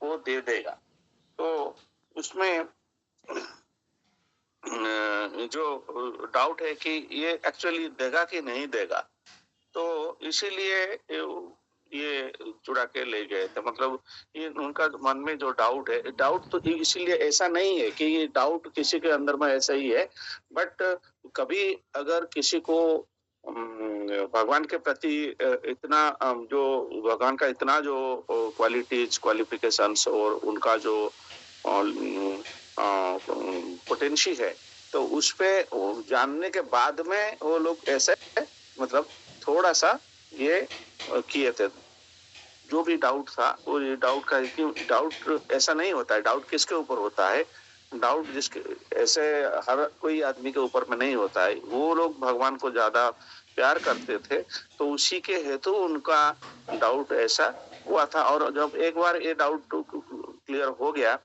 वो दे देगा। तो उसमें जो डाउट है कि ये एक्चुअली देगा कि नहीं देगा, तो इसीलिए ये चुरा के ले गए थे। मतलब ये उनका मन में जो डाउट है, डाउट तो इसीलिए ऐसा नहीं है कि ये डाउट किसी के अंदर में ऐसा ही है, बट कभी अगर किसी को भगवान के प्रति इतना जो भगवान का इतना जो क्वालिटीज क्वालिफिकेशंस और उनका जो पोटेंशियल है, तो उस पे जानने के बाद में वो लोग ऐसे मतलब थोड़ा सा ये किए थे। जो भी डाउट था वो ये डाउट का, क्यों डाउट ऐसा नहीं होता है, डाउट किसके ऊपर होता है, डाउट जिसके ऐसे हर कोई आदमी के ऊपर में नहीं होता है। वो लोग भगवान को ज्यादा प्यार करते थे, तो उसी के हेतु उनका डाउट ऐसा हुआ था। और जब एक बार ये डाउट क्लियर हो गया,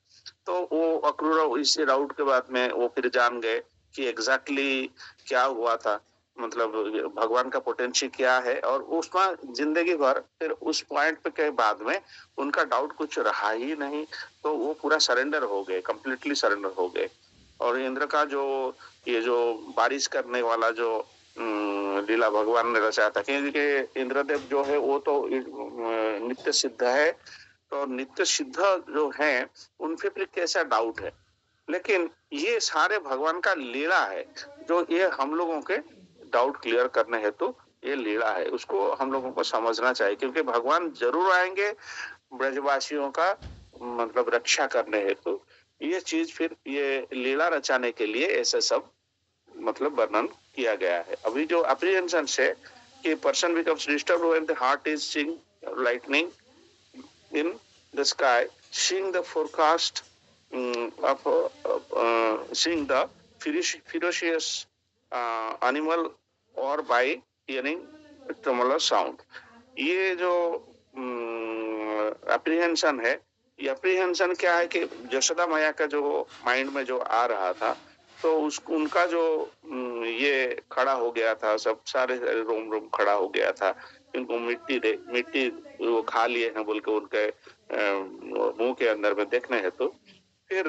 तो वो अक्रूर इस डाउट के बाद में वो फिर जान गए कि एग्जैक्टली क्या हुआ था, मतलब भगवान का पोटेंशियल क्या है। और उसमें जिंदगी भर फिर उस पॉइंट पे के बाद में उनका डाउट कुछ रहा ही नहीं, तो वो पूरा सरेंडर हो गए, कंप्लीटली सरेंडर हो गए। और इंद्र का जो ये जो बारिश करने वाला जो लीला भगवान ने रचाया था, क्योंकि इंद्रदेव जो है वो तो नित्य सिद्ध है, तो नित्य सिद्ध जो है उन पे फिर कैसा डाउट है। लेकिन ये सारे भगवान का लीला है, जो ये हम लोगों के डाउट क्लियर करने हेतु ये लीला है, उसको हम लोगों को समझना चाहिए। क्योंकि भगवान जरूर आएंगे ब्रजवासियों का मतलब रक्षा करने हेतु। ये चीज फिर ये लीला रचाने के लिए ऐसे सब मतलब वर्णन किया गया है। अभी जो अप्रीहेंशन है कि person becomes disturbed when the heart is seeing lightning in the sky, seeing the forecast seeing the ferocious animal or by hearing tremulous sound. ये जो अप्रीहेंशन है, ये अप्रीहेंशन क्या है कि यशोदा मैया का जो माइंड में जो आ रहा था, तो उसको उनका जो ये खड़ा हो गया था, सब सारे रोम रोम खड़ा हो गया था। इनको मिट्टी वो खा लिए हैं बोल के उनके मुंह के अंदर में देखने हैं। तो फिर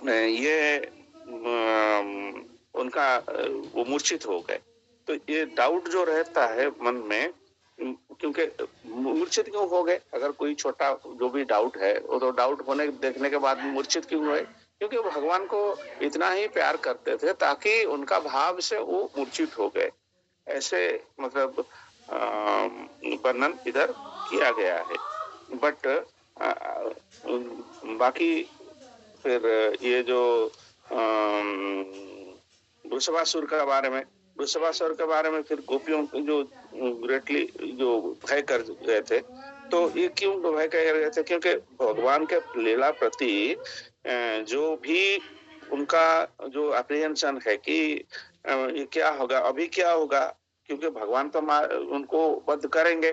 ये उनका वो मूर्छित हो गए। तो ये डाउट जो रहता है मन में, क्योंकि मूर्छित क्यों हो गए, अगर कोई छोटा जो भी डाउट है वो तो डाउट होने देखने के बाद मूर्छित क्यों हुए, क्योंकि भगवान को इतना ही प्यार करते थे ताकि उनका भाव से वो मूर्छित हो गए। ऐसे मतलब वर्णन इधर किया गया है। बट बाकी फिर ये जो वृषभासुर के बारे में, वृषभासुर के बारे में फिर गोपियों जो ग्रेटली जो भय कर गए थे, तो ये क्यों भय कर गए थे, क्योंकि भगवान के लीला प्रति जो भी उनका जो अप्रीहेंशन है कि ये क्या होगा, अभी क्या होगा, क्योंकि भगवान तो उनको वध करेंगे।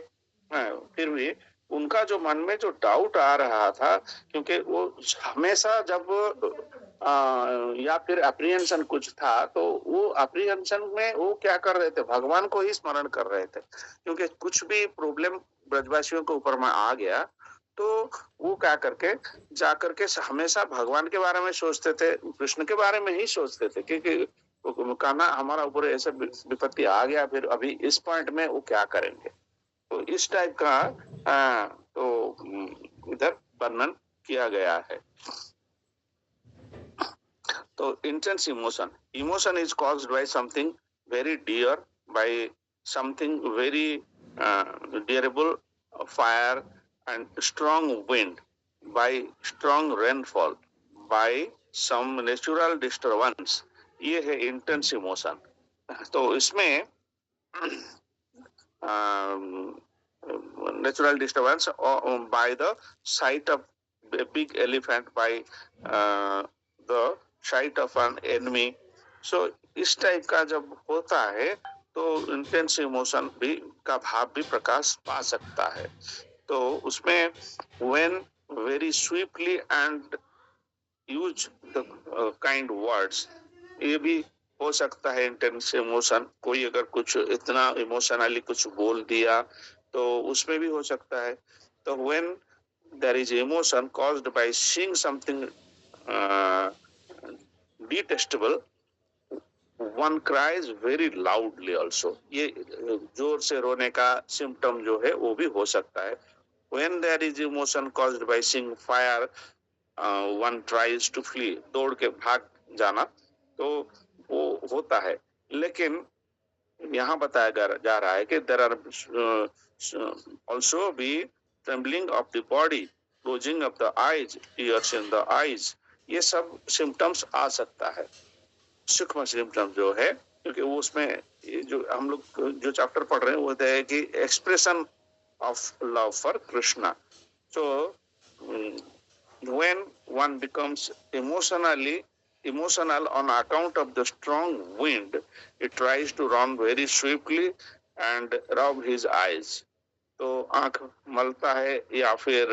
फिर भी उनका जो मन में जो डाउट आ रहा था, क्योंकि वो हमेशा जब या फिर अप्रीहेंशन कुछ था, तो वो अप्रीहेंशन में वो क्या कर रहे थे, भगवान को ही स्मरण कर रहे थे। क्योंकि कुछ भी प्रॉब्लम ब्रजवासियों के ऊपर में आ गया, तो वो क्या करके जा करके हमेशा भगवान के बारे में सोचते थे, कृष्ण के बारे में ही सोचते थे। क्योंकि कहना हमारा ऊपर ऐसा विपत्ति आ गया, फिर अभी इस पॉइंट में वो क्या करेंगे। तो इस टाइप का तो इधर वर्णन किया गया है। तो intense emotion, emotion is caused by something very dear, by something very dearable, fire and strong wind, by strong rainfall, by some natural disturbance. ये है इंटेंस इमोशन। तो इसमें natural disturbance by the sight of a big elephant, by the sight of an enemy. So इस type का जब होता है तो इंटेंस इमोशन भी का भाव भी प्रकाश पा सकता है। तो उसमें when very swiftly and use the kind words, ये भी हो सकता है इंटेंस इमोशन। कोई अगर कुछ इतना इमोशनली कुछ बोल दिया तो उसमें भी हो सकता है। तो when there is emotion caused by seeing something detestable, one cries very loudly also. ये जोर से रोने का सिम्टम जो है वो भी हो सकता है. When there is emotion caused by seeing fire, one tries to flee, दौड़ के भाग जाना, तो वो होता है. लेकिन यहाँ बताया जा रहा है कि there are also be trembling of the body, closing of the eyes, tears in the eyes. ये सब सिम्टम्स आ सकता है, सूक्ष्म सिम्टम जो है, क्योंकि वो उसमें जो हम लोग जो चैप्टर पढ़ रहे हैं वो है कि expression of love for Krishna. So when one becomes emotional on account of the strong wind, it tries to run very swiftly and rub his eyes. तो आंख मलता है या फिर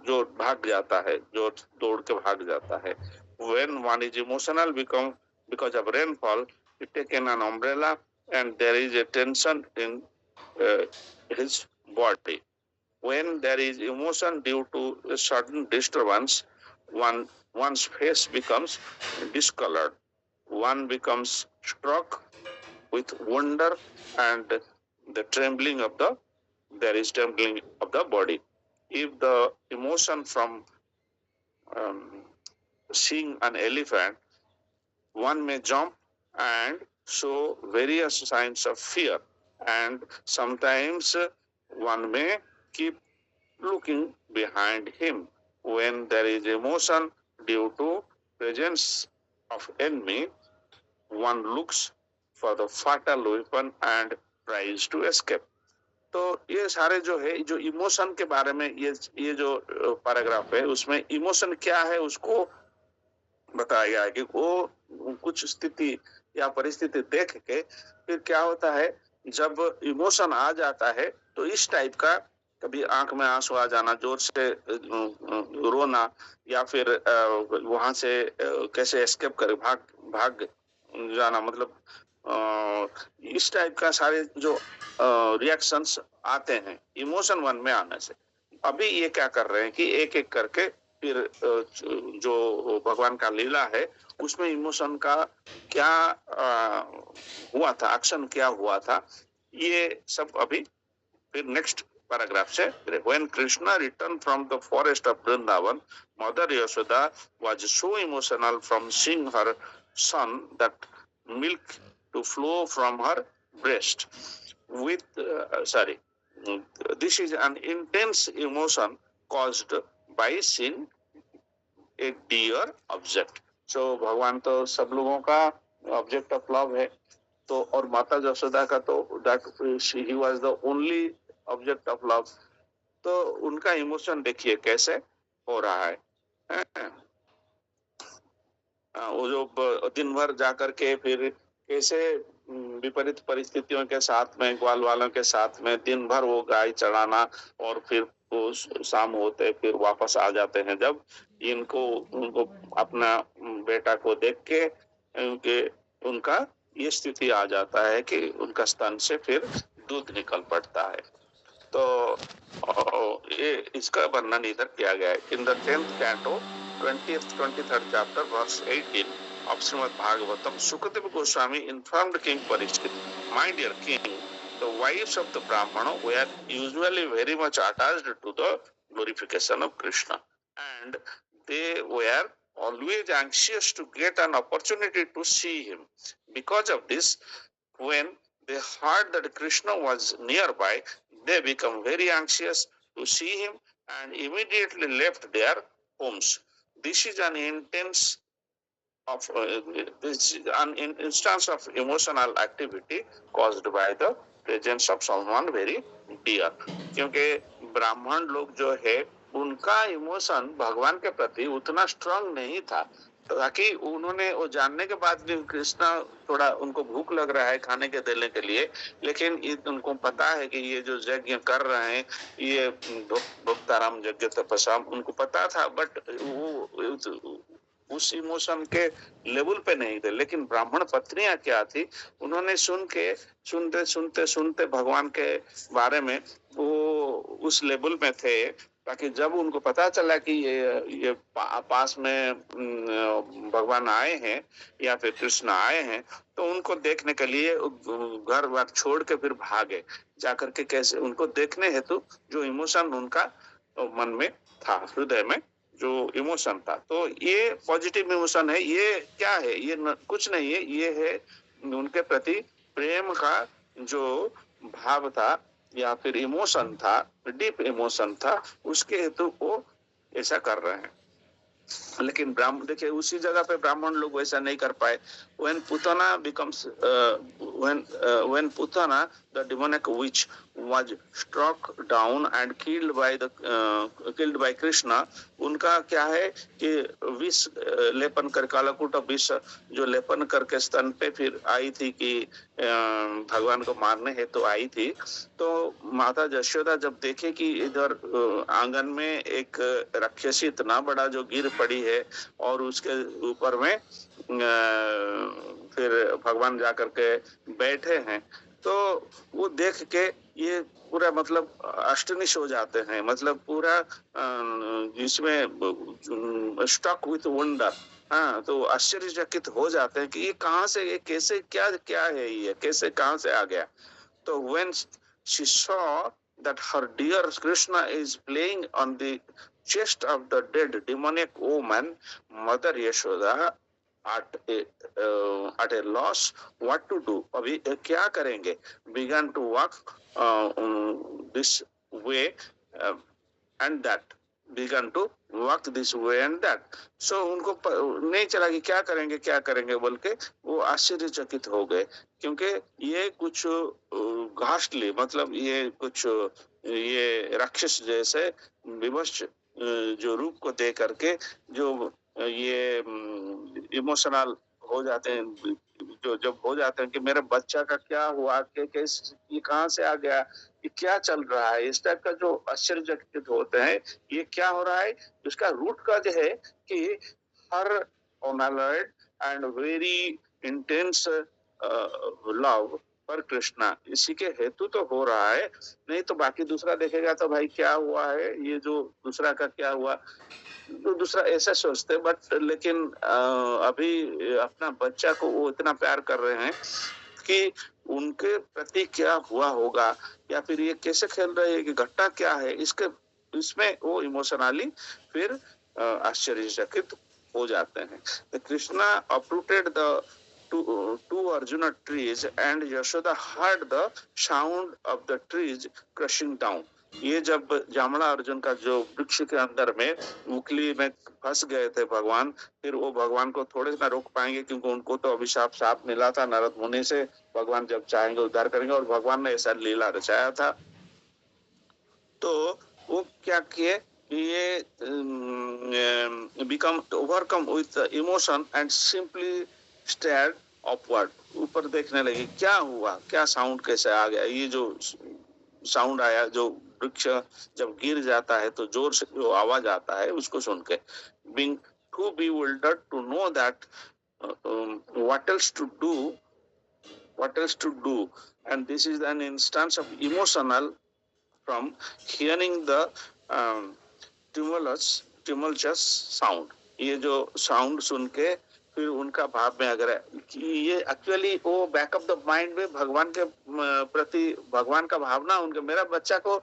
जो भाग जाता है, जो दौड़ के भाग जाता है. When one is emotional because of rainfall, he taken an umbrella and there is a tension in his body. When there is emotion due to a sudden disturbance, one's face becomes discolored. One becomes struck with wonder and the trembling of the body. If the emotion from seeing an elephant, one may jump and show various signs of fear, and sometimes one may keep looking behind him. When there is emotion due to presence of enemy, one looks for the fatal weapon and tries to escape. तो ये सारे जो है, जो emotion के बारे में ये जो पैराग्राफ है, उसमें इमोशन क्या है उसको बताया गया है कि वो कुछ स्थिति या परिस्थिति देख के फिर क्या होता है, जब इमोशन आ जाता है तो इस टाइप का, कभी आंख में आंसू आ जाना, जोर से रोना, या फिर वहां से कैसे एस्केप कर भाग जाना, मतलब इस टाइप का सारे जो रिएक्शंस आते हैं इमोशन वन में आने से. अभी ये क्या कर रहे हैं कि एक एक करके फिर जो भगवान का लीला है उसमें इमोशन का क्या हुआ था, एक्शन क्या हुआ था, ये सब अभी फिर नेक्स्ट पैराग्राफ से. When Krishna returned from the forest of Vrindavan, Mother Yashoda was so emotional from seeing her son that milk to flow from her breast. This is an intense emotion caused by seeing a dear object. So भगवान तो सब लोगों का object of love है, तो और माता यशोदा का तो that he was the only object of love. तो उनका इमोशन देखिए कैसे हो रहा है. वो जो दिन भर जाकर के फिर कैसे विपरीत परिस्थितियों के साथ में, ग्वाल वालों के साथ में दिन भर वो गाय चढ़ाना, और फिर वो शाम होते फिर वापस आ जाते हैं. जब उनको अपना बेटा को देख के उनका ये स्थिति आ जाता है कि उनका स्तन से फिर दूध निकल पड़ता है. तो ये इसका वर्णन इधर किया गया है. In the 10th canto 23rd chapter verse 18 of Srimad Bhagavatam, Sukadeva Goswami informed King Parikshit, "My dear king, the wives of the Brahmana were usually very much attached to the glorification of Krishna, and they were always anxious to get an opportunity to see him. Because of this, when they heard that Krishna was nearby, they became very anxious to see him and immediately left their homes. This is an instance of emotional activity caused by the presence of someone very dear." क्योंकि ब्राह्मण लोग जो है उनका emotion भगवान के प्रति उतना स्ट्रांग नहीं था, ताकि उन्होंने वो जानने के बाद भी कृष्णा थोड़ा उनको भूख लग रहा है खाने के देने के लिए, लेकिन उनको पता है कि ये जो यज्ञ कर रहे हैं ये भक्ताराम यज्ञ तपस्या, उनको पता था, बट वो उस इमोशन के लेवल पे नहीं थे. लेकिन ब्राह्मण पत्नियां क्या थी, उन्होंने सुनते भगवान के बारे में वो उस लेवल में थे, ताकि जब उनको पता चला कि ये पास में भगवान आए हैं या फिर कृष्ण आए हैं, तो उनको देखने के लिए घर बार छोड़ के फिर भागे, जाकर के कैसे उनको देखने हेतु जो इमोशन उनका मन में था, हृदय में जो इमोशन था। तो ये पॉजिटिव इमोशन है। ये क्या है? ये कुछ नहीं है, ये है उनके प्रति प्रेम का जो भाव था या फिर इमोशन था, डीप इमोशन था, उसके हेतु वो ऐसा कर रहे हैं। लेकिन ब्राह्मण देखिए, उसी जगह पे ब्राह्मण लोग वैसा नहीं कर पाए। when Putana becomes when Putana, the demonic witch, was struck down and killed by Krishna, उनका क्या है कि विष लेपन कर, कालाकूट विष जो लेपन करके स्तन पे फिर आई थी कि भगवान को मारने है तो आई थी। तो माता यशोदा जब देखे कि इधर आंगन में एक राक्षसी इतना बड़ा जो गिर पड़ी है और उसके ऊपर में फिर भगवान जाकर के बैठे हैं, तो वो देख के ये पूरा मतलब अष्टनिश हो जाते हैं, मतलब पूरा इसमें स्टक विथ वंडर। हाँ, तो आश्चर्यचकित हो जाते हैं कि ये कहाँ से, ये कैसे, क्या क्या है, ये कैसे कहाँ से आ गया। तो when she saw that her dear Krishna is playing on the chest of the dead demonic woman, Mother Yashoda at a loss what to do, अभी क्या करेंगे, began to walk this way and that, began to walk this way and that। So उनको नहीं चला कि क्या करेंगे बोल के वो आश्चर्यचकित हो गए, क्योंकि ये कुछ घास्टली, मतलब ये कुछ ये राक्षस जैसे विवश जो रूप को दे करके जो ये इमोशनल हो जाते हैं, जो जब हो जाते हैं कि मेरे बच्चा का क्या हुआ, कैसे, ये कहाँ से आ गया, ये क्या चल रहा है, इस टाइप का जो आश्चर्यचकित होते हैं, ये क्या हो रहा है, उसका रूट का जो है कि हर unalloyed and very intense love पर कृष्णा, इसी के हेतु तो हो रहा है। नहीं तो बाकी दूसरा देखेगा तो भाई क्या हुआ है, ये जो दूसरा का क्या हुआ, तो दूसरा ऐसा सोचते, बट लेकिन अभी अपना बच्चा को वो इतना प्यार कर रहे हैं कि उनके प्रति क्या हुआ होगा, या फिर ये कैसे खेल रहे हैं, कि घटना क्या है, इसके इसमें वो इमोशनली फिर आश्चर्यचकित हो जाते हैं। Krishna uprooted the two Arjuna trees and Yashoda heard the sound of the trees crushing down। ये जब जामड़ा अर्जुन का जो वृक्ष के अंदर में मुकली में फंस गए थे भगवान, फिर वो भगवान को थोड़े ना रोक पाएंगे, क्योंकि उनको तो अभिशाप साप मिला था नारद मुनि से, भगवान जब चाहेंगे उद्धार करेंगे, और भगवान ने ऐसा लीला रचाया था। तो वो क्या किए, ये become overcome with emotion and simply stared upward, ऊपर देखने लगी, क्या हुआ, क्या साउंड कैसे आ गया, ये जो साउंड आया, जो वृक्ष जब गिर जाता है तो जोर से जो आवाज आता है उसको सुन के, being too bewildered to know that what else to do, and this is an instance of emotional from hearing the tumultuous sound। ये जो साउंड सुन के फिर उनका भाव में अगर ये एक्चुअली वो बैक ऑफ द माइंड में भगवान के प्रति, भगवान का भावना उनके, मेरा बच्चा को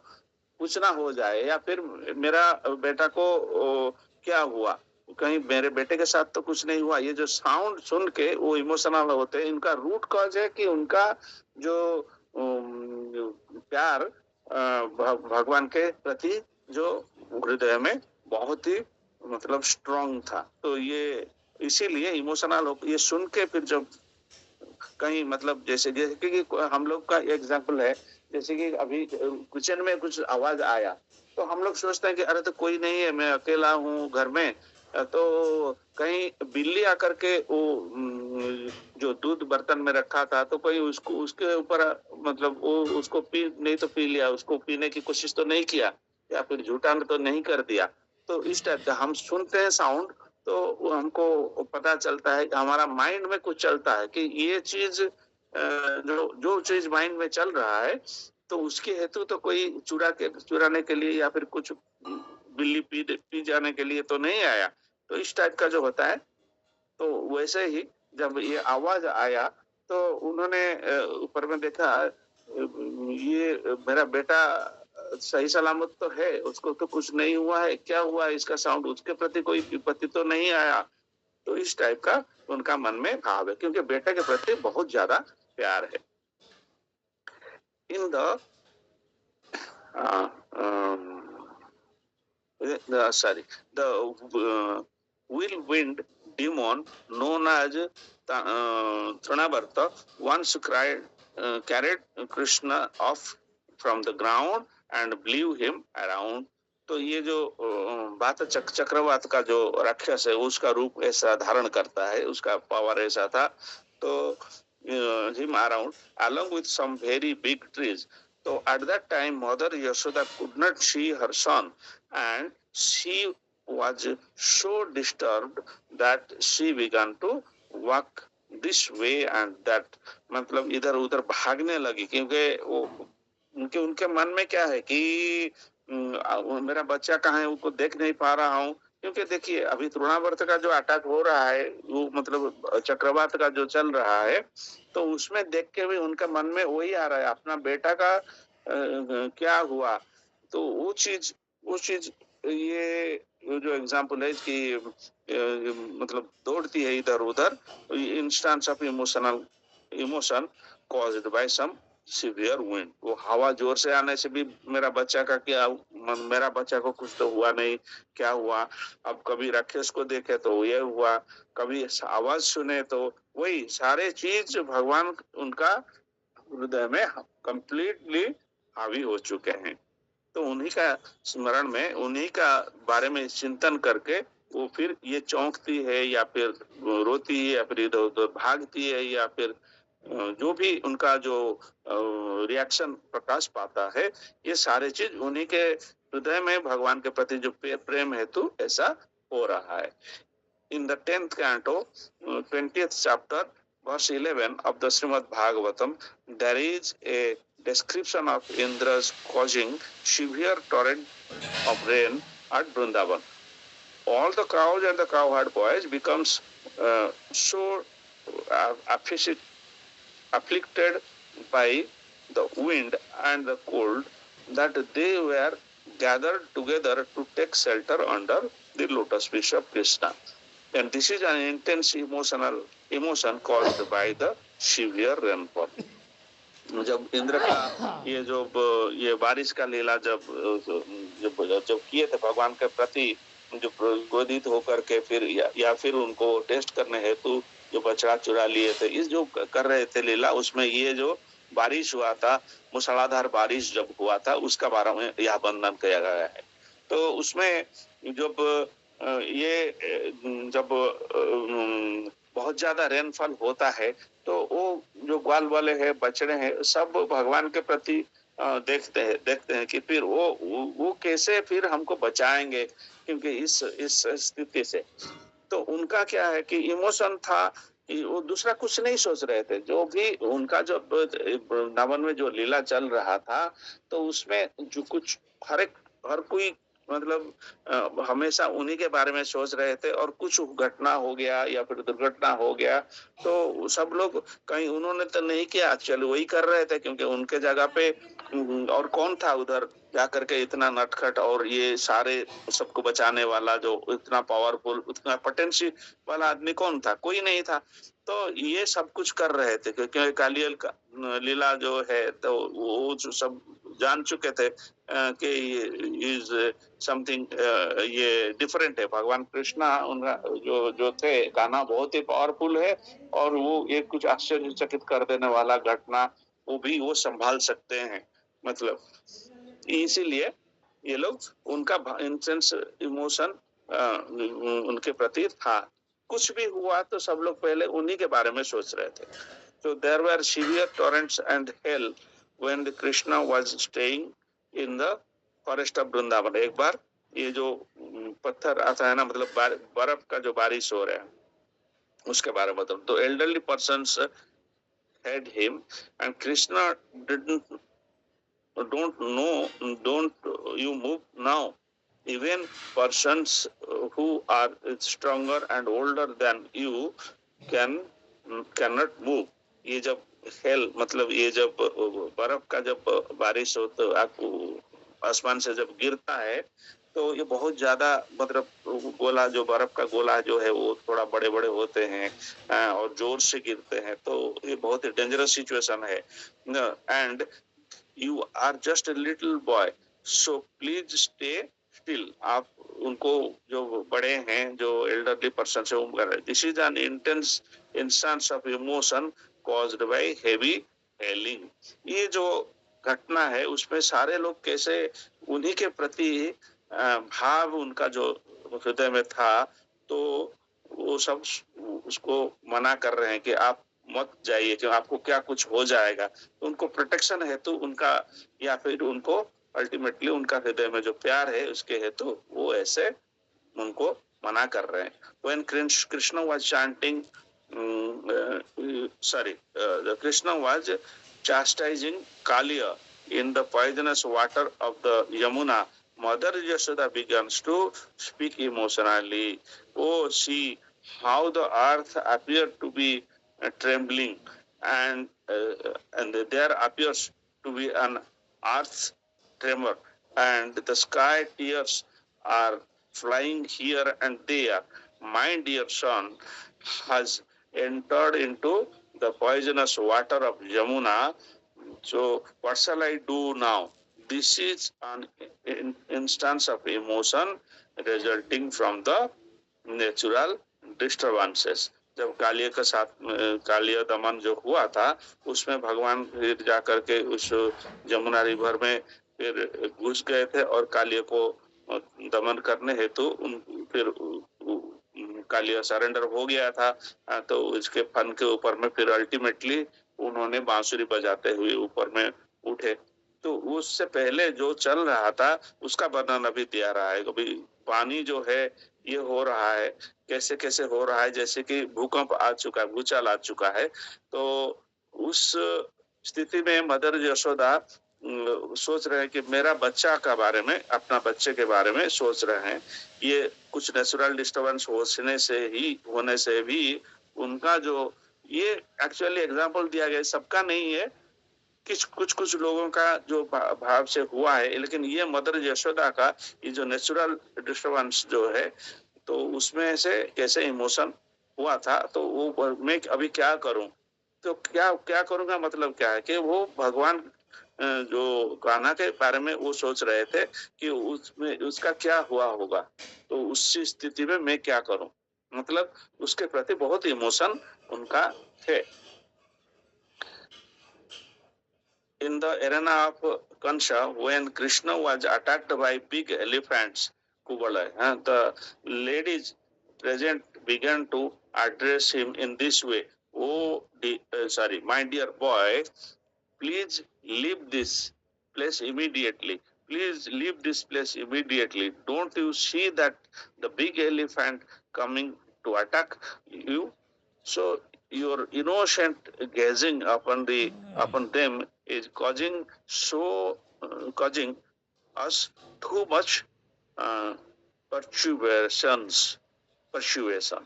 कुछ ना हो जाए, या फिर मेरा बेटा को क्या हुआ, कहीं मेरे बेटे के साथ तो कुछ नहीं हुआ। ये जो साउंड सुन के वो इमोशनल होते हैं। इनका रूट कॉज है कि उनका जो प्यार भगवान के प्रति जो हृदय में बहुत ही मतलब स्ट्रांग था। तो ये इसीलिए इमोशनल हो, ये सुन के फिर जब कहीं मतलब जैसे कि हम लोग का एग्जांपल है, जैसे कि अभी किचन में कुछ आवाज आया तो हम लोग सोचते हैं कि अरे तो कोई नहीं है, मैं अकेला हूँ घर में, तो कहीं बिल्ली आकर के वो जो दूध बर्तन में रखा था तो कोई उसको उसके ऊपर मतलब वो उसको पी नहीं तो पी लिया, उसको पीने की कोशिश तो नहीं किया, या फिर झूठा तो नहीं कर दिया। तो इस टाइप का हम सुनते हैं साउंड तो हमको पता चलता है, हमारा माइंड में कुछ चलता है कि ये चीज जो चीज माइंड में चल रहा है तो उसके हेतु तो कोई चुराने के लिए या फिर कुछ बिल्ली पी जाने के लिए तो नहीं आया। तो इस टाइप का जो होता है, तो वैसे ही जब ये आवाज आया तो उन्होंने ऊपर में देखा, ये मेरा बेटा सही सलामत तो है, उसको तो कुछ नहीं हुआ है, क्या हुआ है इसका साउंड, उसके प्रति कोई विपत्ति तो नहीं आया। तो इस टाइप का उनका मन में भाव है, क्योंकि बेटे के प्रति बहुत ज्यादा प्यार है। In the the whirlwind demon known as Trinavarta once carried Krishna off from the ground and blew him around. तो ये जो बात चक्रवात का जो राक्षस है उसका रूप ऐसा धारण करता है, उसका पावर ऐसा था। तो him around along with some very big trees. So at that time Mother Yashoda could not see her son, and she was so disturbed that she began to walk this way and that, मतलब इधर उधर भागने लगी, क्योंकि वो उनके मन में क्या है कि मेरा बच्चा कहाँ है, उनको देख नहीं पा रहा हूँ। क्योंकि देखिए अभी तृणावर्त का जो अटैक हो रहा है, वो मतलब चक्रवात का जो चल रहा है, तो उसमें देख के भी उनके मन में वही आ रहा है, अपना बेटा का क्या हुआ। तो वो चीज ये जो एग्जाम्पल है कि मतलब दौड़ती है इधर उधर, instance of emotion caused by some severe wind. वो हवा जोर से आने से भी मेरा बच्चा का क्या, मेरा बच्चा को कुछ तो हुआ नहीं, क्या हुआ। अब कभी राक्षस को देखे तो ये हुआ, कभी आवाज सुने तो वही सारे चीज भगवान उनका हृदय में कंप्लीटली हावी हो चुके हैं। तो उन्हीं का स्मरण में, उन्हीं का बारे में चिंतन करके वो फिर ये चौंकती है या फिर रोती है या फिर इधर उधर भागती है, या फिर जो भी उनका जो रिएक्शन प्रकाश पाता है, ये सारे चीज उन्हीं के हृदय में भगवान के प्रति जो प्रेम हेतु ऐसा हो रहा है। In the 10th canto, 20th chapter, verse 11 of the Srimad Bhagavatam, there is a description of Indra's causing severe torrent of rain at Vrindavan. All the cows and the cowherd boys becomes so afflicted by the wind and the cold that they were gathered together to take shelter under the lotus feet of Krishna. And this is an intense emotion caused by the severe rainfall. जब इंद्र का ये बारिश का लीला जब किए थे भगवान के प्रति, जो क्रोधित होकर के फिर या फिर उनको टेस्ट करने हेतु जो बछड़ा चुरा लिए थे, इस जो कर रहे थे लीला, उसमें ये जो बारिश हुआ था, मूसलाधार बारिश जब हुआ था, उसका बारे में यह वर्णन किया गया है। तो उसमें जब बहुत ज्यादा रेनफॉल होता है, तो वो जो ग्वाल वाले हैं, बछड़े हैं, सब भगवान के प्रति देखते हैं कि फिर वो कैसे फिर हमको बचाएंगे, क्योंकि इस स्थिति से। तो उनका क्या है कि इमोशन था कि वो दूसरा कुछ नहीं सोच रहे थे। जो भी उनका जो वृंदावन में जो लीला चल रहा था, तो उसमें जो कुछ हर कोई मतलब हमेशा उन्हीं के बारे में सोच रहे थे, और कुछ घटना हो गया या फिर दुर्घटना हो गया तो सब लोग कहीं उन्होंने तो नहीं किया, चलो वही कर रहे थे, क्योंकि उनके जगह पे और कौन था उधर जाकर के इतना नटखट और ये सारे सबको बचाने वाला, जो इतना पावरफुल, उतना पोटेंशियल वाला आदमी कौन था? कोई नहीं था। तो ये सब कुछ कर रहे थे, क्योंकि कालियल का लीला जो है, तो वो जो सब जान चुके थे कि इज समथिंग ये डिफरेंट है। भगवान कृष्णा उनका जो थे, गाना बहुत ही पावरफुल है, और वो ये कुछ आश्चर्यचकित कर देने वाला घटना वो भी वो संभाल सकते हैं। मतलब इसीलिए ये लोग, उनका इंटेंस इमोशन उनके प्रति था। कुछ भी हुआ तो सब लोग पहले उन्हीं के बारे में सोच रहे थे। तो there were severe torrents and hail when the Krishna was staying in the forest of Vrindavan. एक बार ये जो पत्थर आता है ना, मतलब बर्फ का जो बारिश हो रहा है, उसके बारे में बताऊं तो elderly persons had him and Krishna didn't don't you move now. Even persons who are stronger and older than you cannot move. ये जब हेल मतलब ये जब बर्फ का जब बारिश हो तो आपको आसमान से जब गिरता है तो ये बहुत ज्यादा मतलब गोला जो बर्फ का गोला जो है वो थोड़ा बड़े बड़े होते हैं और जोर से गिरते हैं तो ये बहुत ही डेंजरस सिचुएशन है and you are just a little boy so please stay still आप उनको जो बड़े हैं जो एल्डरली पर्सन से उम्र this is an intense instance of emotion caused bye heavy hailing ये जो घटना है उसमें सारे लोग कैसे उन्हीं के प्रति भाव उनका जो हृदय में था तो वो सब उसको मना कर रहे हैं कि आप मत जाइए कि आपको क्या कुछ हो जाएगा तो उनको प्रोटेक्शन है तो उनका या फिर उनको अल्टीमेटली उनका हृदय में जो प्यार है उसके हेतु वो ऐसे उनको मना कर रहे हैं when Krishna was chanting the Krishna was chastising Kaliya in the poisonous water of the Yamuna Mother Yashoda begins to speak emotionally oh see how the earth appeared to be trembling and there appears to be an earth tremor and the sky tears are flying here and there my dear son has entered into the poisonous water of Yamuna so what shall I do now this is an instance of emotion resulting from the natural disturbances जब कालिया के साथ कालिया दमन जो हुआ था उसमें भगवान फिर जाकर के उस जमुना रिवर में फिर घुस गए थे और कालिया को दमन करने हेतु फिर कालिया सरेंडर हो गया था तो इसके फन के ऊपर में फिर अल्टीमेटली उन्होंने बांसुरी बजाते हुए ऊपर में उठे तो उससे पहले जो चल रहा था उसका वर्णन अभी दिया रहा है अभी पानी जो है ये हो रहा है कैसे कैसे हो रहा है जैसे कि भूकंप आ चुका है भूचाल आ चुका है तो उस स्थिति में मदर यशोदा सोच रहे हैं कि मेरा बच्चा का बारे में अपना बच्चे के बारे में सोच रहे हैं ये कुछ नेचुरल डिस्टरबेंस होने से भी उनका जो ये एक्चुअली एग्जांपल दिया गया सबका नहीं है कुछ लोगों का जो भाव से हुआ है लेकिन ये मदर यशोदा का ये जो नेचुरल डिस्टरबेंस जो है तो उसमें से कैसे इमोशन हुआ था तो वो मैं अभी क्या करूं तो क्या करूंगा मतलब क्या है कि वो भगवान जो कान्हा के बारे में वो सोच रहे थे कि उसमें उसका क्या हुआ होगा तो उसी स्थिति में मैं क्या करूं मतलब उसके प्रति बहुत इमोशन उनका है in the arena of Kansha when Krishna was attacked by big elephants Kubalai the ladies present began to address him in this way oh my dear boy please leave this place immediately please leave this place immediately don't you see that the big elephant coming to attack you so your innocent gazing upon them is causing us too much persuasion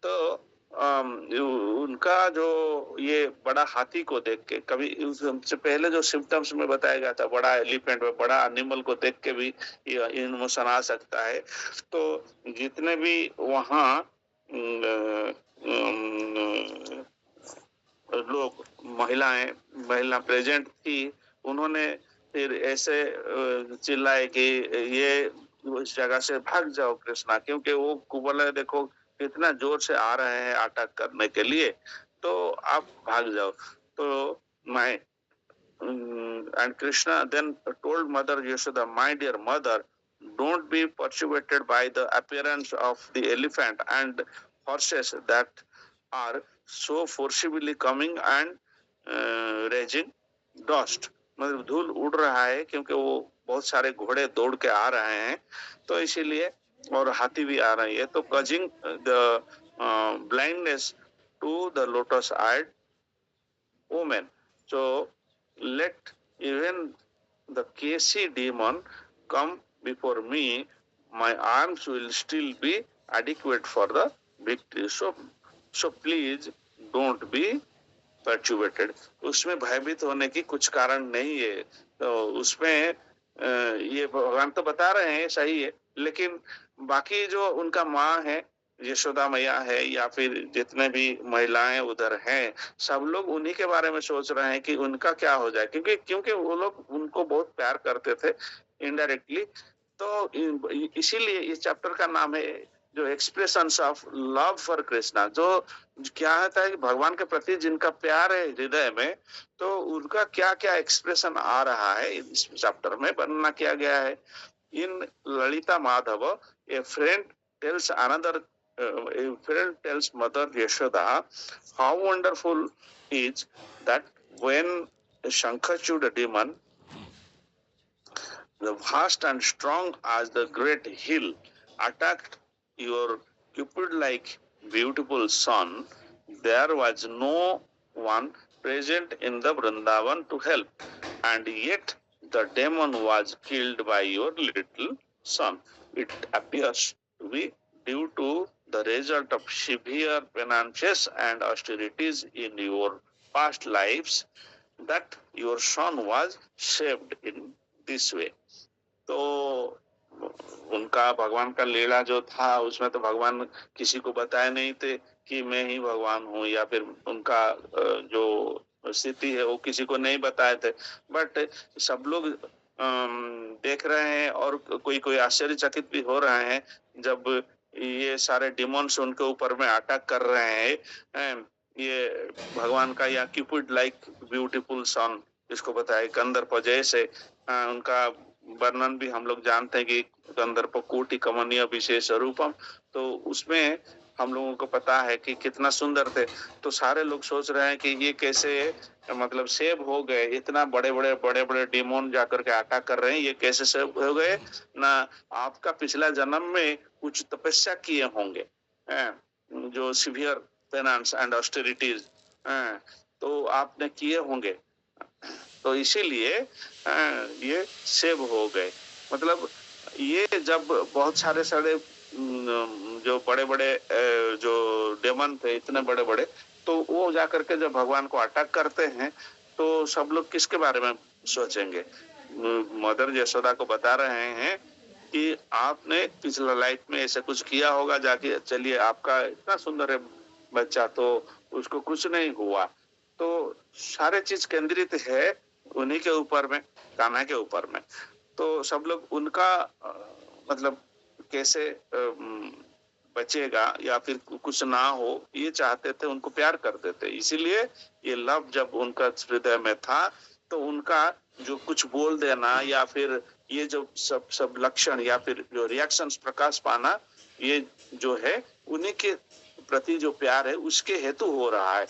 तो उनका जो ये बड़ा हाथी को देख के कभी उससे पहले जो सिम्टम्स में बताया गया था बड़ा एलिफेंट में बड़ा एनिमल को देख के भी ये इमोशन आ सकता है तो जितने भी वहाँ लोग महिला प्रेजेंट थी उन्होंने फिर ऐसे चिल्लाए कि ये उस जगह से भाग जाओ कृष्णा क्योंकि वो कुबल देखो कितना जोर से आ रहे हैं अटैक करने के लिए तो आप भाग जाओ तो मैं and Krishna then told Mother Yashoda, my dear mother, don't be persuaded by the appearance of the elephant and horses that are so forcibly coming and raising dust. मतलब धूल उड़ रहा है क्योंकि वो बहुत सारे घोड़े दौड़ के आ रहे हैं तो इसीलिए और हाथी भी आ रही है तो causing the blindness to the lotus-eyed woman. So let even the KC demon come before me, my arms will still be adequate for the victory. So please don't be perturbated. उसमें भयभीत होने की कुछ कारण नहीं है। तो उसमें ये भगवान तो बता रहे हैं सही है, लेकिन बाकी जो उनका माँ है, यशोदा मैया है, या फिर जितने भी महिलाएं उधर हैं, सब लोग उन्हीं के बारे में सोच रहे हैं कि उनका क्या हो जाए, क्योंकि क्योंकि वो लोग उनको बहुत प्यार करते थे इनडायरेक्टली। तो इसीलिए इस चैप्टर का नाम है जो expressions of love for Krishna. जो क्या होता है कि भगवान के प्रति जिनका प्यार है हृदय में, तो उनका क्या क्या एक्सप्रेशन आ रहा है इस चैप्टर में वर्णना किया गया है। In Lalita Madhav, a friend tells another, a friend tells mother Yashoda how wonderful is that when Shankhachud demon, the vast and strong as the great hill, attacked your Cupid-like beautiful son, there was no one present in the Vrindavan to help, and yet the demon was killed by your little son. It appears to be due to the result of severe penances and austerities in your past lives that your son was saved in this way. तो उनका भगवान का लीला जो था उसमें तो भगवान किसी को बताए नहीं थे कि मैं ही भगवान हूँ, या फिर उनका जो स्थिति है वो किसी को नहीं बताए थे। बट सब लोग देख रहे हैं और कोई कोई आश्चर्यचकित भी हो रहे हैं जब ये सारे डिमोन्स उनके ऊपर में अटैक कर रहे हैं। ये भगवान का या क्यूपिड लाइक ब्यूटीफुल सन इसको बताया, कंदर्प जैसे उनका वर्णन भी हम लोग जानते हैं कि कंदर्प कोटि कमनीय विशेष रूपम, तो उसमें हम लोगों को पता है कि कितना सुंदर थे। तो सारे लोग सोच रहे हैं कि ये कैसे मतलब सेव हो गए, इतना बड़े बड़े डिमोन जाकर के अटैक कर रहे हैं, ये कैसे सेव हो गए ना? आपका पिछला जन्म में कुछ तपस्या किए होंगे, जो सिवियर पेनांस एंड ऑस्टेरिटीज तो आपने किए होंगे, तो इसीलिए ये सेव हो गए। मतलब ये जब बहुत सारे जो बड़े बड़े जो डेमन थे इतने बड़े बड़े, तो वो जाकर के जब भगवान को अटैक करते हैं तो सब लोग किसके बारे में सोचेंगे? मदर यशोदा को बता रहे हैं कि आपने पिछला लाइफ में ऐसा कुछ किया होगा, जाके चलिए आपका इतना सुंदर है बच्चा, तो उसको कुछ नहीं हुआ। तो सारे चीज केंद्रित है उन्हीं के ऊपर में, कान्हा के ऊपर में। तो सब लोग उनका मतलब कैसे बचेगा या फिर कुछ ना हो ये चाहते थे, उनको प्यार करते थे। इसीलिए ये लव जब उनका हृदय में था तो उनका जो कुछ बोल देना या फिर ये जो सब लक्षण या फिर जो रिएक्शंस प्रकाश पाना, ये जो है उन्हीं के प्रति जो प्यार है उसके हेतु हो रहा है।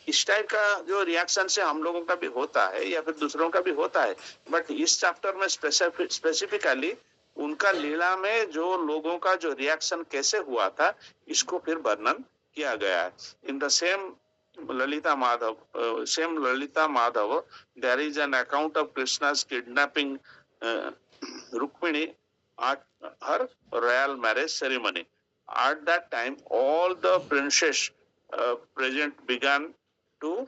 इस टाइप का जो रिएक्शन से हम लोगों का भी होता है या फिर दूसरों का भी होता है, बट इस चैप्टर में स्पेसिफिकली उनका लीला में जो लोगों का जो रिएक्शन कैसे हुआ था इसको फिर वर्णन किया गया है। In the same Lalita Madhav, there is an account of Krishna's kidnapping Rukmini at her royal marriage ceremony. At that time, all the princes present began to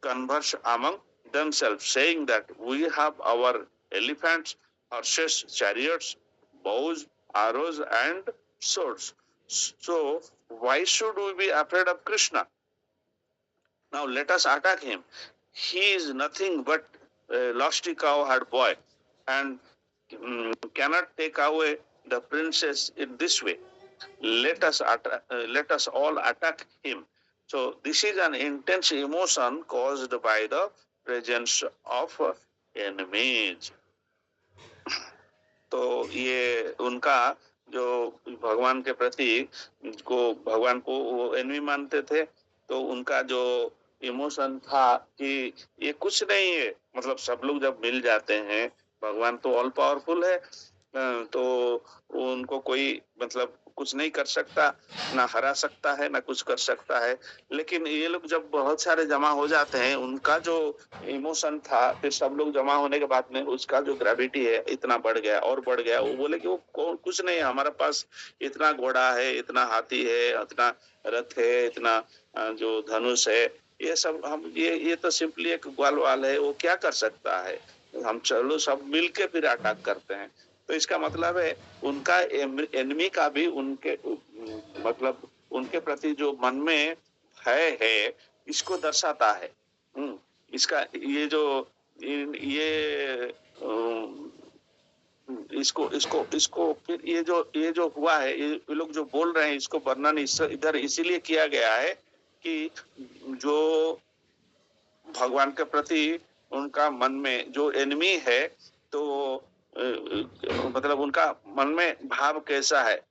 converse among themselves, saying that we have our elephants, horses, chariots, bows, arrows, and swords. So, why should we be afraid of Krishna? Now let us attack him. He is nothing but a lusty cowherd boy and cannot take away the princess in this way. Let us all attack him. So this is an intense emotion caused by the presence of enemies. तो ये उनका जो भगवान के प्रति को भगवान को वो एनिमी मानते थे, तो उनका जो इमोशन था कि ये कुछ नहीं है, मतलब सब लोग जब मिल जाते हैं, भगवान तो ऑल पावरफुल है, तो उनको कोई मतलब कुछ नहीं कर सकता, ना हरा सकता है, ना कुछ कर सकता है। लेकिन ये लोग जब बहुत सारे जमा हो जाते हैं, उनका जो इमोशन था, फिर सब लोग जमा होने के बाद में उसका जो ग्रेविटी है इतना बढ़ गया और बढ़ गया। वो बोले कि वो कुछ नहीं है, हमारे पास इतना घोड़ा है, इतना हाथी है, इतना रथ है, इतना जो धनुष है, ये सब हम ये तो सिंपली एक ग्वाल वाल है, वो क्या कर सकता है। हम चलो सब मिलके फिर अटैक करते हैं। तो इसका मतलब है उनका एनिमी का भी उनके मतलब उनके प्रति जो मन में भय है इसको दर्शाता है। इसका ये जो ये इसको इसको इसको फिर ये जो हुआ है, ये लोग जो बोल रहे हैं, इसको वर्णन इधर इसीलिए किया गया है कि जो भगवान के प्रति उनका मन में जो एनिमी है, तो मतलब उनका मन में भाव कैसा है।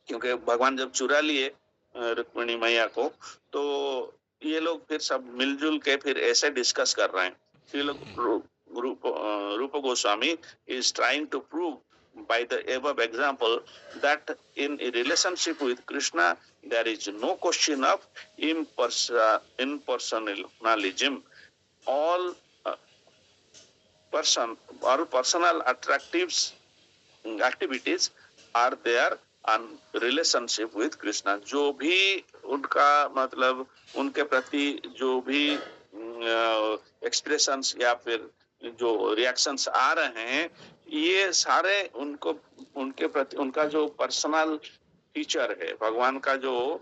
क्योंकि भगवान जब चुरा लिए रुक्मिणी मैया को, तो ये लोग फिर सब मिलजुल के फिर ऐसे डिस्कस कर रहे हैं। ये लोग रूप Goswami is trying to prove by the above example that in a relationship with Krishna there is no question of impersonalism. All personal activities are there on relationship with Krishna. जो भी उनका मतलब उनके प्रति जो भी एक्सप्रेशंस या फिर जो रिएक्शंस आ रहे हैं, ये सारे उनको उनके प्रति उनका जो पर्सनल फीचर है, भगवान का जो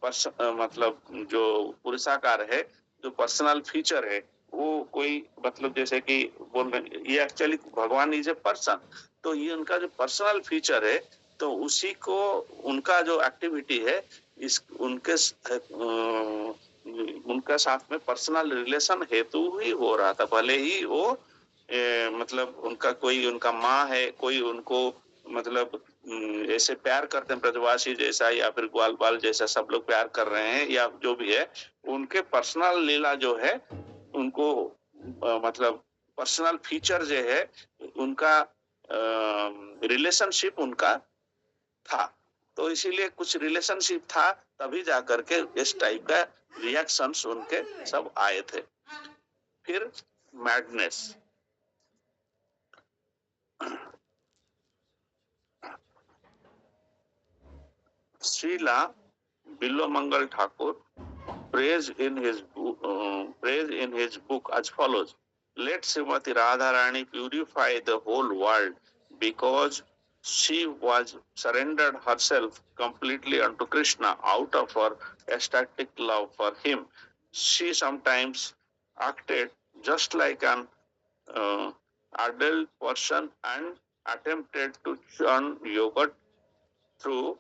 मतलब जो पुरुषाकार है, जो पर्सनल फीचर है, वो कोई मतलब जैसे कि बोल रहे ये एक्चुअली भगवान इज ए पर्सन, तो ये उनका जो पर्सनल फीचर है, तो उसी को उनका जो एक्टिविटी है इस उनका साथ में पर्सनल रिलेशन हेतु ही हो रहा था। भले ही वो मतलब उनका कोई उनका माँ है, कोई उनको मतलब ऐसे प्यार करते हैं ब्रजवासी जैसा या फिर ग्वाल बाल जैसा सब लोग प्यार कर रहे हैं या जो भी है, उनके पर्सनल लीला जो है उनको मतलब पर्सनल फीचर जो है उनका रिलेशनशिप उनका था। तो इसीलिए कुछ रिलेशनशिप था, तभी जाकर के इस टाइप का रिएक्शंस उनके सब आए थे। फिर madness, Shrila Bilvamangal Thakur praise in his book as follows: Let Srimati Radharani purify the whole world because she was surrendered herself completely unto Krishna out of her ecstatic love for him. She sometimes acted just like an adult person and attempted to churn yogurt through,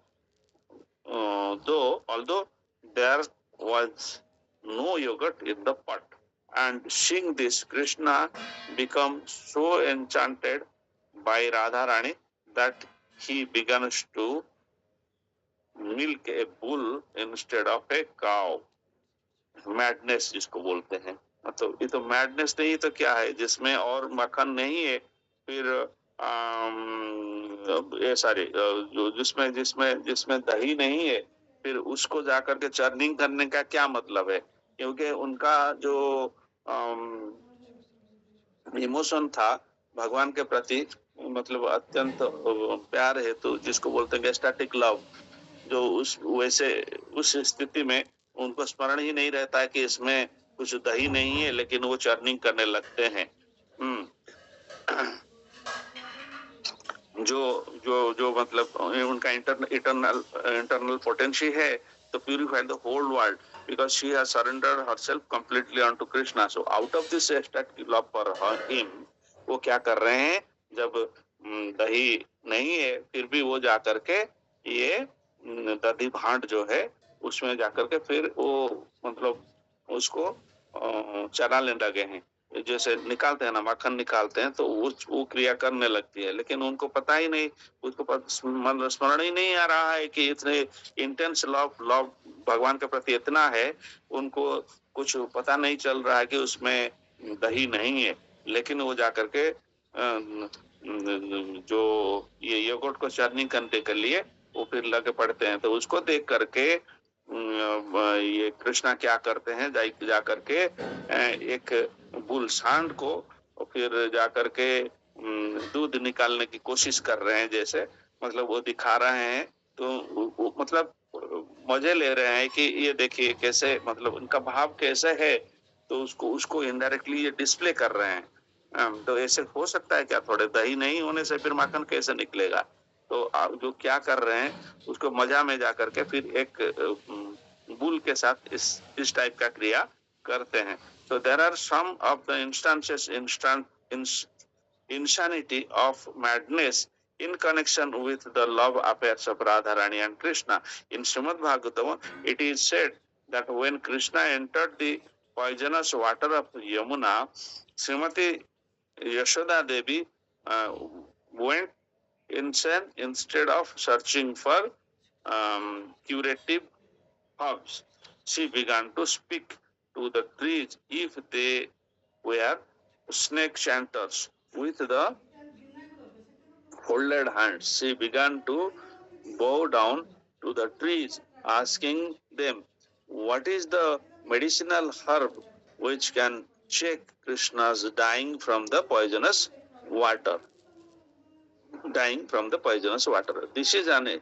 although there was no yogurt in the pot. And seeing this, Krishna became so enchanted by Radharani that he began to milk a bull instead of a cow. Madness जिसको बोलते हैं, मतलब ये तो madness नहीं तो क्या है, जिसमें और मक्खन नहीं है, फिर ये सारे जो जिसमें जिसमें जिसमें दही नहीं है, फिर उसको जाकर के चर्निंग करने का क्या मतलब है। क्योंकि उनका जो इमोशन था भगवान के प्रति, मतलब अत्यंत प्यार है, तो जिसको बोलते हैं स्टैटिक लव, जो उस स्थिति में उनको स्मरण ही नहीं रहता है कि इसमें कुछ दही नहीं है, लेकिन वो चर्निंग करने लगते हैं। जो मतलब उनका इंटरनल पोटेंशियल है, तो purify the whole world because she has surrendered herself completely unto Krishna. So out of this ecstatic love for him, वो क्या कर रहे हैं, जब दही नहीं है फिर भी वो जाकर के ये दही भांड जो है उसमें जाकर के फिर वो मतलब उसको चलाने लगे हैं। जैसे निकालते हैं ना, मक्खन निकालते हैं, तो वो क्रिया करने लगती है, लेकिन उनको पता ही नहीं, उसको स्मरण ही नहीं आ रहा है कि इतने इंटेंस लव भगवान के प्रति इतना है, उनको कुछ पता नहीं चल रहा है कि उसमें दही नहीं है। लेकिन वो जाकर के जो ये योगर्ट को चर्निंग करने के लिए वो फिर लगे पड़ते हैं। तो उसको देख करके ये कृष्णा क्या करते हैं, जा करके एक बुल सांड को फिर जा करके दूध निकालने की कोशिश कर रहे हैं, जैसे मतलब वो दिखा रहे हैं। तो वो मतलब मजे ले रहे हैं कि ये देखिए कैसे, मतलब उनका भाव कैसे है, तो उसको उसको इनडायरेक्टली ये डिस्प्ले कर रहे हैं। तो ऐसे हो सकता है क्या? थोड़े दही नहीं होने से फिर माखन कैसे निकलेगा? तो आप जो क्या कर रहे हैं उसको मजा में जा करके फिर एक बुल के साथ इस टाइप का क्रिया करते हैं। So there are some of the instances, insanity of madness in connection with the love affairs of Radharani and Krishna. In Srimad Bhagavatam, it is said that when Krishna entered the poisonous water of Yamuna, Srimati Yashoda Devi went insane. Instead of searching for curative herbs, she began to speak to the trees if they were snake chanters. With the folded hands, she began to bow down to the trees, asking them, what is the medicinal herb which can check Krishna's dying from the poisonous water? Dying from the poisonous water. This is an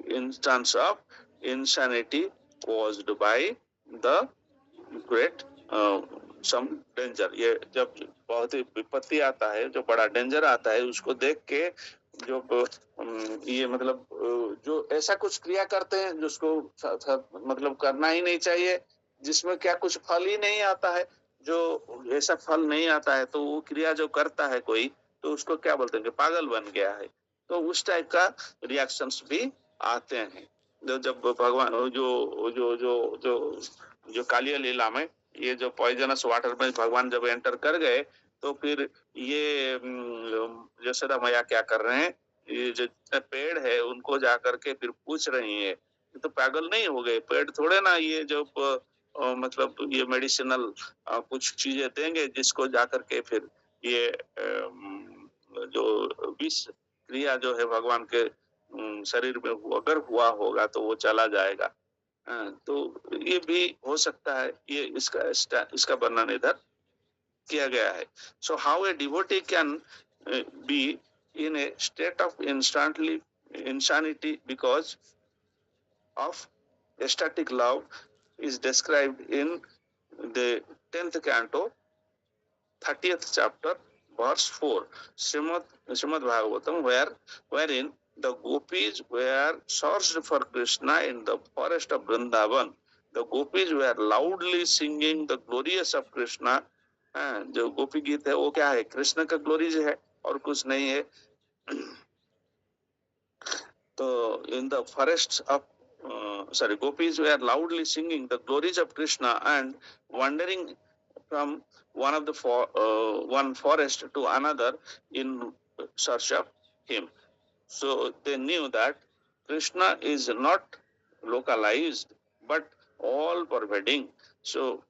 instance of insanity caused by the great some danger. ये जब बहुत ही विपत्ति आता है, जो बड़ा danger आता है, उसको देख के जो ये मतलब जो ऐसा कुछ क्रिया करते हैं जिसको मतलब करना ही नहीं चाहिए, जिसमें क्या कुछ फल ही नहीं आता है, जो ऐसा फल नहीं आता है, तो वो क्रिया जो करता है कोई, तो उसको क्या बोलते हैं कि पागल बन गया है। तो उस टाइप का रिएक्शंस भी आते हैं। जब भगवान जो जो जो जो जो कालिया लीला में ये जो पॉइजनस वाटर में भगवान जब एंटर कर गए, तो फिर ये यशोदा मैया क्या कर रहे हैं, ये जो पेड़ है उनको जा करके फिर पूछ रही है, तो पागल नहीं हो गए? पेड़ थोड़े ना ये जो मतलब ये मेडिसिनल कुछ चीजें देंगे जिसको जा करके फिर ये जो विष क्रिया जो है भगवान के शरीर में अगर हुआ होगा तो वो चला जाएगा। तो ये भी हो सकता है, ये इसका वर्णन इधर किया गया है। So how a devotee can be in A state of insanity because of ecstatic love is described in the 10th canto 30th chapter verse 4 Srimad Bhagavatam, wherein the gopis were searched for Krishna in the forest of Vrindavan. The gopis were loudly singing the glories of Krishna. जो गोपी गीत है वो क्या है? कृष्ण का glories है और कुछ नहीं है। तो in the forests of gopis were loudly singing the glories of Krishna and wandering from one of the one forest to another in search of him. So they knew that Krishna is not localized but all pervading. So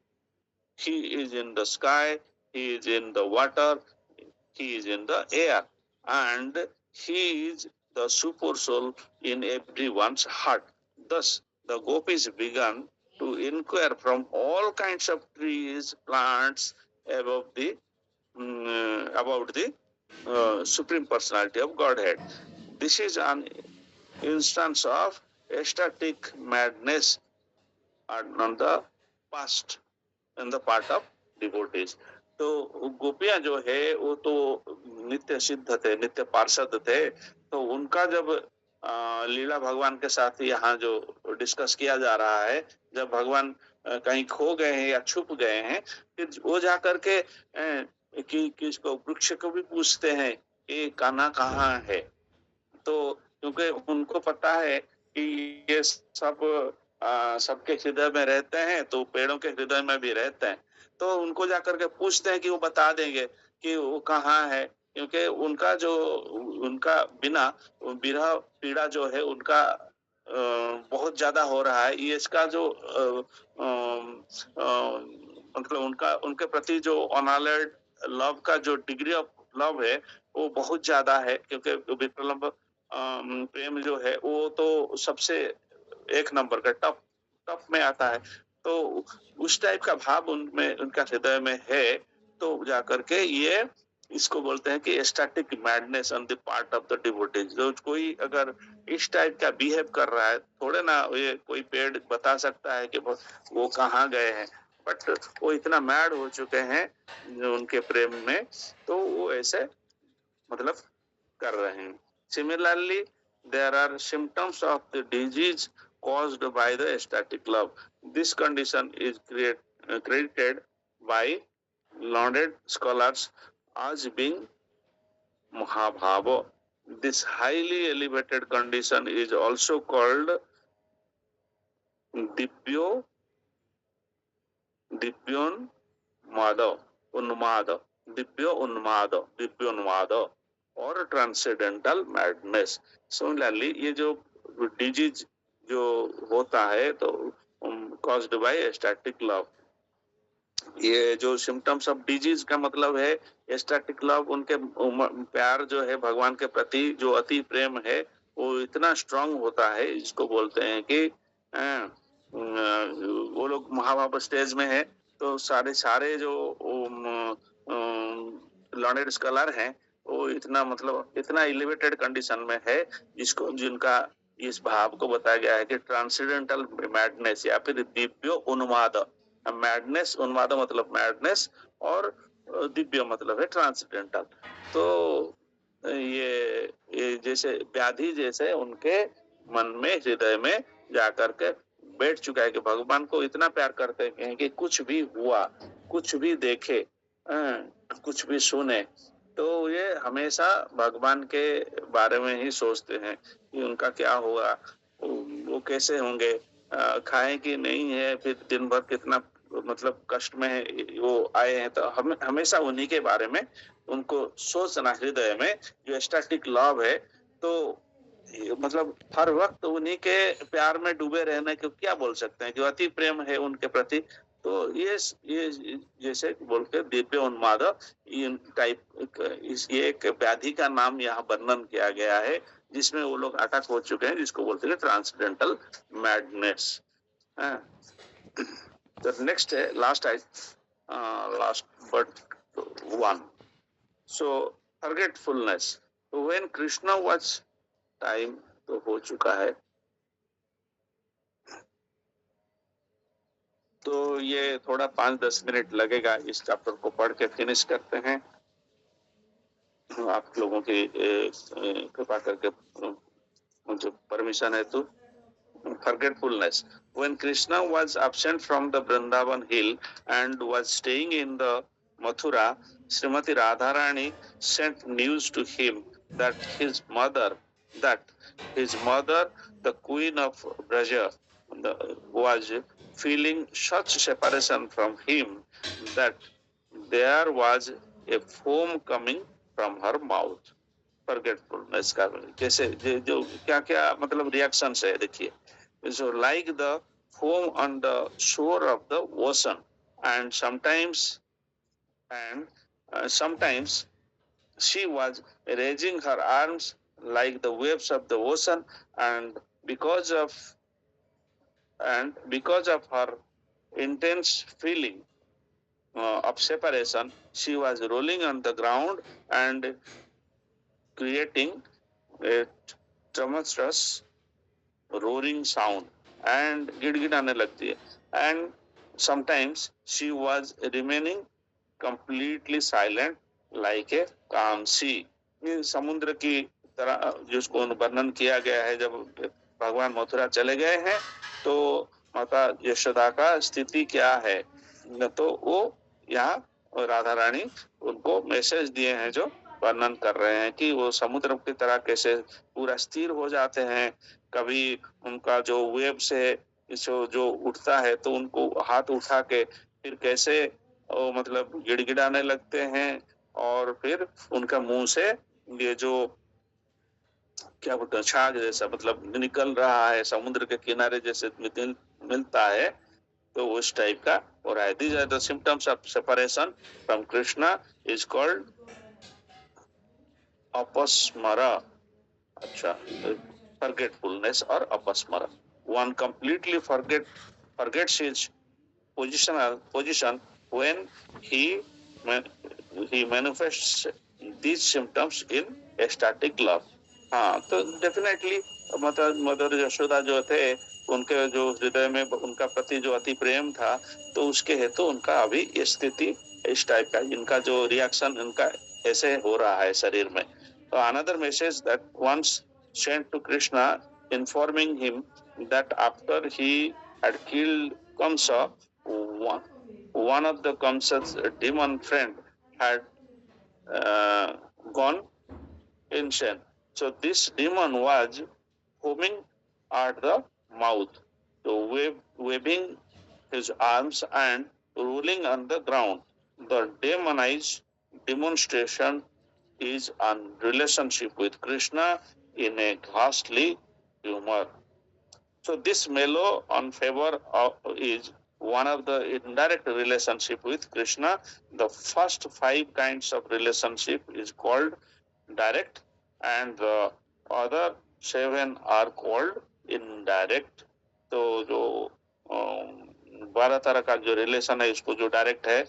he is in the sky, he is in the water, he is in the air, and he is the super soul in everyone's heart. Thus, the gopis began to inquire from all kinds of trees, plants about the Supreme Personality of Godhead. This is an instance of ecstatic madness on the past in the part of devotees. तो गोपियां जो है वो तो नित्य सिद्ध थे, नित्य पार्षद थे, तो उनका जब लीला भगवान के साथ यहाँ जो डिस्कस किया जा रहा है, जब भगवान कहीं खो गए हैं या छुप गए हैं, फिर वो जा करके किसको वृक्ष को भी पूछते हैं कि कान्हा कहाँ है। तो क्योंकि उनको पता है कि ये सब सबके हृदय में रहते हैं, तो पेड़ों के हृदय में भी रहते हैं, तो उनको जाकर के पूछते हैं कि वो बता देंगे कि वो कहाँ है, क्योंकि उनका बिना विरह पीड़ा जो है उनका बहुत ज्यादा हो रहा है। ये इसका जो मतलब उनके प्रति जो अनअलर्ट लव का जो डिग्री ऑफ लव है वो बहुत ज्यादा है, क्योंकि विकल्प प्रेम जो है वो तो सबसे एक नंबर का टॉप टॉप में आता है। तो उस टाइप का भाव उनमें, उनका हृदय में है, तो जाकर के ये इसको बोलते हैं कि ecstatic madness on the part of the devotees. जो कोई अगर इस टाइप का बिहेव कर रहा है, थोड़े ना ये कोई पेड़ बता सकता है कि वो कहाँ गए हैं, बट वो इतना मैड हो चुके हैं उनके प्रेम में, तो वो ऐसे मतलब कर रहे हैं। Similarly there are symptoms of the disease caused by the ecstatic love. This condition is credited by learned scholars as being Mahabhava. This highly elevated condition is also called Dibyo Dibyon Unmada, Dibyonmada और transcendental madness. Similarly ये जो disease जो होता है तो caused by एस्टैटिक love, ये जो symptoms of disease का मतलब है एस्टैटिक लव, उनके प्यार जो है भगवान के प्रति जो अति प्रेम है वो इतना स्ट्रांग होता है, इसको बोलते हैं कि वो लोग महाभाव स्टेज में है, तो सारे जो लर्नेड स्कॉलर हैं वो इतना मतलब इतना एलिवेटेड कंडीशन में है जिसको जिनका इस भाव को बताया गया है कि ट्रांसेंडेंटल मैडनेस या फिर दिव्य उन्माद। मैडनेस, उन्माद मतलब मैडनेस और दिव्य मतलब है ट्रांसेंडेंटल। तो ये जैसे व्याधि जैसे उनके मन में हृदय में जाकर के बैठ चुका है कि भगवान को इतना प्यार करते हैं कि कुछ भी हुआ, कुछ भी देखे, कुछ भी सुने, तो ये हमेशा भगवान के बारे में ही सोचते हैं कि उनका क्या होगा, वो कैसे होंगे, खाएं कि नहीं है, फिर दिन भर कितना मतलब कष्ट में वो आए हैं, तो हम हमेशा उन्हीं के बारे में उनको सोचना हृदय में। जो एस्टैटिक लव है तो मतलब हर वक्त उन्हीं के प्यार में डूबे रहने को क्या बोल सकते हैं, जो अति प्रेम है उनके प्रति। तो ये जैसे बोल के दिव्य उन्माद टाइप ये एक व्याधि का नाम यहाँ वर्णन किया गया है, जिसमें वो लोग अटक हो चुके हैं, जिसको बोलते हैं ट्रांसडेंटल मैडनेस। तो नेक्स्ट है last but one, so forgetfulness. When Krishna was time तो हो चुका है, तो ये थोड़ा 5-10 मिनट लगेगा, इस चैप्टर को पढ़ के फिनिश करते हैं। आप लोगों की कृपा करके मुझे परमिशन है तो forgetfulness. When Krishna was absent from the Vrindavan hill and was staying in the Mathura, Srimati Radharani sent news to him that his mother, the queen of Braja, was feeling such separation from him that there was a foam coming from her mouth. Forgetfulness का कैसे जो क्या क्या मतलब reactions है देखिए। So like the foam on the shore of the ocean, and sometimes she was raising her arms like the waves of the ocean, and because of her intense feeling of separation, she was rolling on the ground and creating a tremendous roaring sound and गिड़गिड़ाने लगती है। And sometimes she was remaining completely silent like a calm sea. ये समुद्र की तरह जिसको वर्णन किया गया है, जब भगवान मथुरा चले गए हैं तो माता यशोदा का स्थिति क्या है, तो वो यहाँ राधा रानी उनको मैसेज दिए हैं जो वर्णन कर रहे हैं कि वो समुद्र की तरह कैसे पूरा स्थिर हो जाते हैं, कभी उनका जो वेव से जो उठता है तो उनको हाथ उठा के फिर कैसे वो मतलब गिड़गिड़ाने लगते हैं, और फिर उनका मुंह से ये जो क्या बोलते हैं छाग जैसा मतलब निकल रहा है, समुद्र के किनारे जैसे मिलता है, तो उस टाइप का हो रहा है. These are the symptoms of separation from Krishna is called apasmara. अच्छा, forgetfulness or apasmara. One completely forgets his position when he he manifests these symptoms in ecstatic love. हाँ, तो डेफिनेटली मदर यशोदा जो थे, उनके जो हृदय में उनका प्रति जो अति प्रेम था, तो उसके हेतु उनका अभी ये स्थिति इस टाइप का, इनका जो रिएक्शन इनका ऐसे हो रहा है शरीर में. तो another message that once sent to Krishna informing him that after he had killed Kamsa, one of the Kamsa's demon friend had gone insane. So this demon was foaming at the mouth, so waving his arms and rolling on the ground. The demonized demonstration is a relationship with Krishna in a ghastly humor. So this mellow on favor is one of the indirect relationship with Krishna. The first 5 kinds of relationship is called direct, and the other 7 are called indirect. तो जो 12 तरह का जो relation है, इसको जो direct है,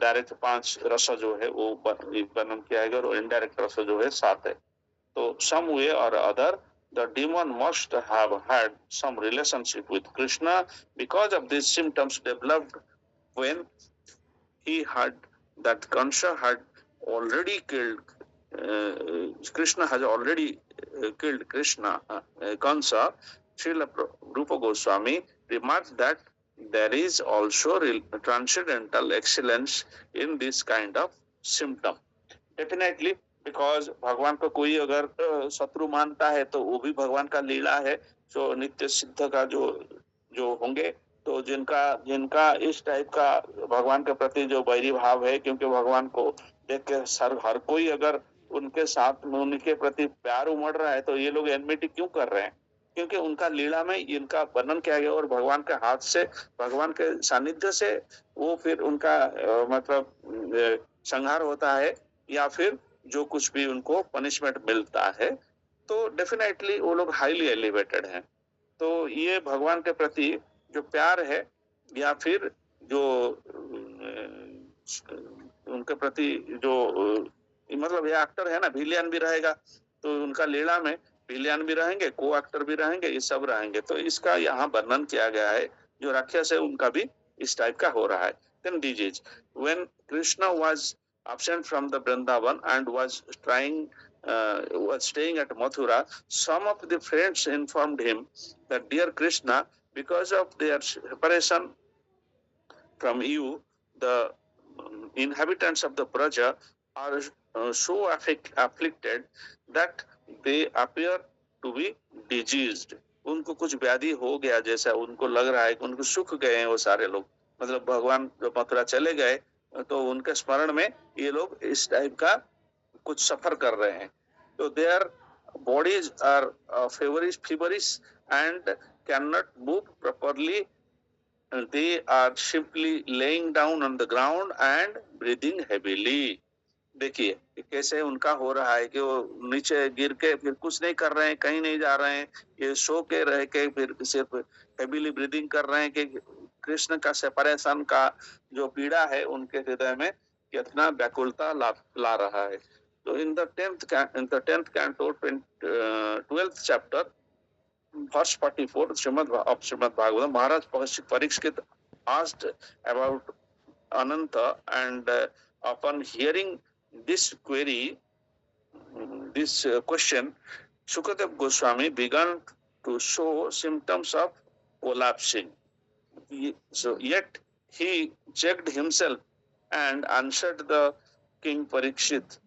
direct 5 रस जो है वो वर्णन किया है, और इनडायरेक्ट रस जो है 7 है. तो some way or other the demon must have had some relationship with Krishna, because of these symptoms developed when he had that Kamsa had already killed Krishna has already killed Kamsa. Srila Rupa Goswami remarked that there is also transcendental excellence in this kind of symptom. Definitely, because भगवान को कोई अगर शत्रु मानता है तो वो भी भगवान का लीला है. जो नित्य सिद्ध का जो होंगे, तो जिनका इस टाइप का भगवान के प्रति जो वैरी भाव है, क्योंकि भगवान को देख के हर कोई अगर उनके साथ में उनके प्रति प्यार उमड़ रहा है, तो ये लोग एनमिटी क्यों कर रहे हैं? क्योंकि उनका लीला में इनका वर्णन किया गया, और भगवान के हाथ से, भगवान के सानिध्य से वो फिर उनका मतलब संहार होता है, या फिर जो कुछ भी उनको पनिशमेंट मिलता है. तो डेफिनेटली वो लोग हाईली एलिवेटेड हैं. तो ये भगवान के प्रति जो प्यार है, या फिर जो उनके प्रति जो मतलब ये एक्टर है ना, विलियन भी रहेगा, तो उनका लीला में विलियन भी रहेंगे, को एक्टर भी रहेंगे, ये सब रहेंगे. तो इसका यहाँ वर्णन किया गया है. जो राक्षस है उनका भी इस टाइप का हो रहा है. Then disease. When Krishna was absent from the Vrindavan and was staying at Mathura, some of the friends informed him that, dear Krishna, because of their separation from you, the inhabitants of the Braja are so afflicted that they appear to be diseased. उनको कुछ व्याधि हो गया, जैसा उनको लग रहा है कि उनको सूख गए हैं वो सारे लोग. मतलब भगवान जो मथुरा चले गए, तो उनके स्मरण में ये लोग इस टाइप का कुछ सफर कर रहे हैं. तो their bodies are feverish and cannot move properly. They are simply laying down on the ground and breathing heavily. देखिए कैसे उनका हो रहा है कि वो नीचे गिर के फिर कुछ नहीं कर रहे हैं, कहीं नहीं जा रहे हैं, ये सो के रह के फिर सिर्फ हेवीली ब्रीदिंग कर रहे हैं कि कृष्ण का सेपरेशन का जो पीड़ा है उनके हृदय में कितना व्याकुलता ला रहा है. तो in the 10th canto 12th chapter verse 44 Shrimad Bhagavatam, Maharaj Parikshit asked about Ananta, and upon hearing this question, Shukadev Goswami began to show symptoms of collapsing. So yet he checked himself and answered the King Parikshit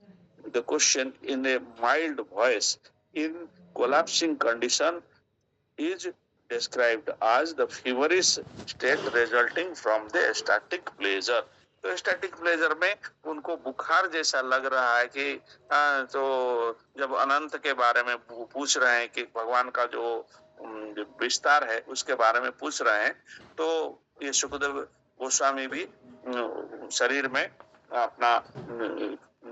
the question in a mild voice. In collapsing condition is described as the feverish state resulting from the ecstatic pleasure. तो ecstatic pleasure में उनको बुखार जैसा लग रहा है कि तो जब अनंत के बारे में पूछ रहे हैं कि भगवान का जो विस्तार है उसके बारे में पूछ रहे हैं, तो ये सुखदेव गोस्वामी भी शरीर में अपना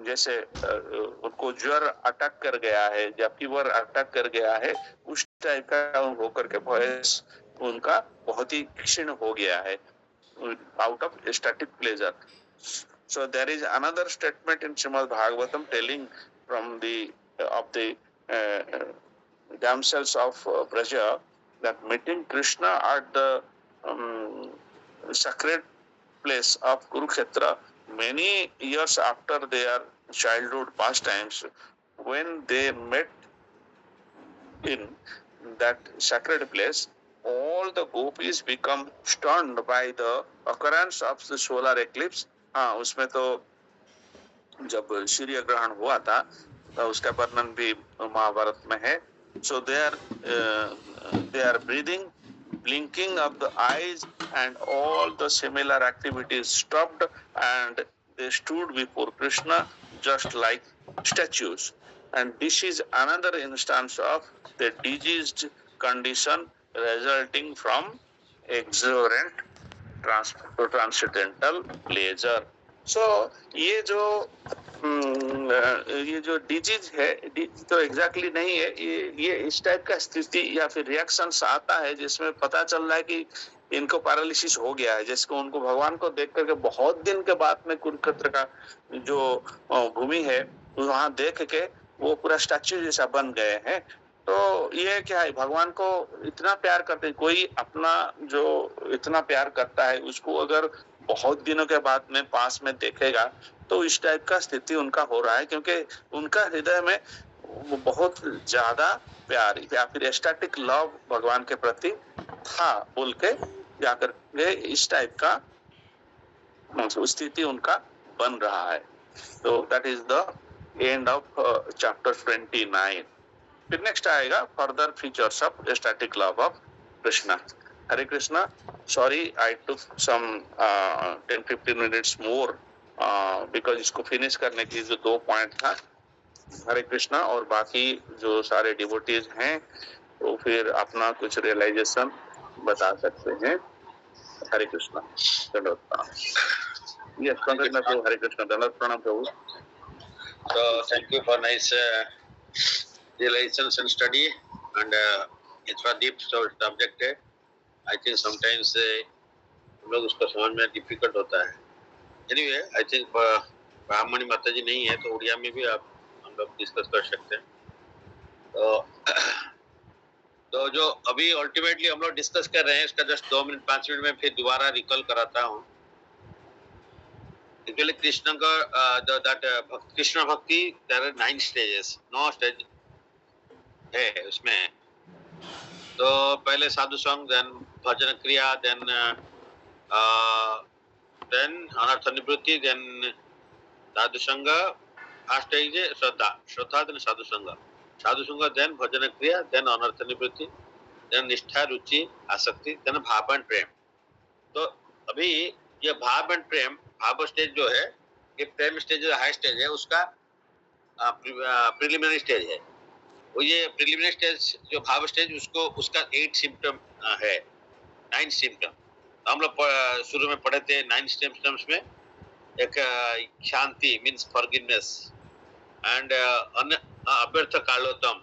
जैसे उनको ज्वर अटक कर गया है या फीवर अटक कर गया है, उस टाइप का होकर के वॉइस उनका बहुत ही क्षीण हो गया है, out of static pleasure. So there is another statement in Srimad Bhagavatam telling from the of the damsels of Braja that meeting Krishna at the sacred place of Kurukshetra many years after their childhood pastimes, when they met in that sacred place, all the gopis become stunned by the occurrence of the solar eclipse. हाँ, उसमें तो जब सूर्य ग्रहण हुआ था तो उसका वर्णन भी महाभारत में है. So they are breathing, blinking of the eyes, and all the similar activities stopped, and they stood before Krishna just like statues. And this is another instance of the diseased condition resulting from exuberant transcendental pleasure. So ये जो disease है, तो exactly नहीं है, ये इस type का स्थिति या फिर रिएक्शंस आता है जिसमें पता चल रहा है कि इनको पैरालिसिस हो गया है, जिसको उनको भगवान को देख करके बहुत दिन के बाद में कुरुक्षेत्र का जो भूमि है वहां देख के वो पूरा स्टैच्यू जैसा बन गए हैं. तो ये क्या है, भगवान को इतना प्यार करते हैं, कोई अपना जो इतना प्यार करता है उसको अगर बहुत दिनों के बाद में पास में देखेगा तो इस टाइप का स्थिति उनका हो रहा है, क्योंकि उनका हृदय में बहुत ज्यादा प्यार या फिर एस्टैटिक लव भगवान के प्रति था बोल के जाकर के इस टाइप का स्थिति उनका बन रहा है. तो that is the end of chapter 29. फिर नेक्स्ट आएगा further features of ecstatic love of Krishna. Hare Krishna. Sorry I took some 10-15 minutes more because इसको फिनिश करने की जो 2 पॉइंट था. हरे कृष्णा. और बाकी जो सारे डिवोटीज हैं तो फिर अपना कुछ रियलाइजेशन बता सकते हैं. हरे कृष्णा. दंडवत प्रणाम. यस, प्रभु. हरे कृष्णा. दंडवत प्रणाम प्रभु. So thank you for nice realizations and study, and it's a deep subject है. I think sometimes हम लोग उसको समझ में डिफिकल्ट होता है. Anyway, I think ब्राह्मणी माता जी नहीं है तो उड़िया में भी आप हम लोग डिस्कस कर सकते हैं. तो जो अभी अल्टीमेटली हम लोग डिस्कस कर रहे हैं इसका जस्ट 2 मिनट 5 मिनट में फिर दोबारा रिकॉल कराता हूँ. Actually, Krishna Krishna Bhakti, there are 9 stages. 9 stage है उसमें. तो पहले साधु संग, देन भजन क्रिया, देन अनर्थ निवृत्ति, देन साधु संग, फर्स्ट स्टेज है श्रद्धा, देन साधु संग, देन भजन क्रिया, देन अनर्थ निवृत्ति, देन निष्ठा, रुचि, आसक्ति, देन भाव एंड प्रेम. तो अभी ये भाव एंड प्रेम, भाव स्टेज जो है, ये प्रेम स्टेज जो हाई स्टेज है उसका प्रिलिमिनरी स्टेज है. वो ये प्रिलिमिनरी स्टेज जो भाव स्टेज उसका 8 सिम्टम है, 9 सिम्टम. हम लोग शुरू में पढ़े थे 9 सिम्टम्स में. एक शांति मीन्स फॉरगिवनेस, एंड अव्यर्थ कालोत्तम,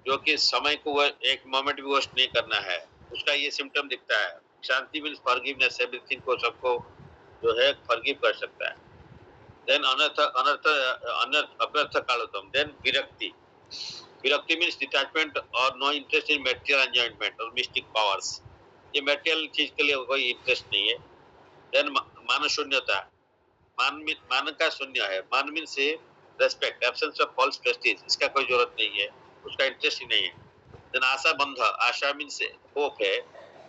जो कि समय को एक मोमेंट भी वेस्ट नहीं करना है, उसका ये सिम्टम दिखता है. शांति मीन्स फॉरगिवनेस, एवरीथिंग को सबको जो है फॉरगिव कर सकता है. देन अनर्थ अव्यर्थ कालोत्तम. देन विरक्ति मीन्स डिटैचमेंट और no interest in material enjoyment और मिस्टिक पावर्स. ये मटेरियल चीज के लिए कोई इंटरेस्ट नहीं है. देन मान शून्यता, मान का शून्य है. मान means respect, absence of false prestige, इसका कोई जरूरत नहीं है, उसका इंटरेस्ट ही नहीं है. देन आशा बंध, आशा मीन्स होप है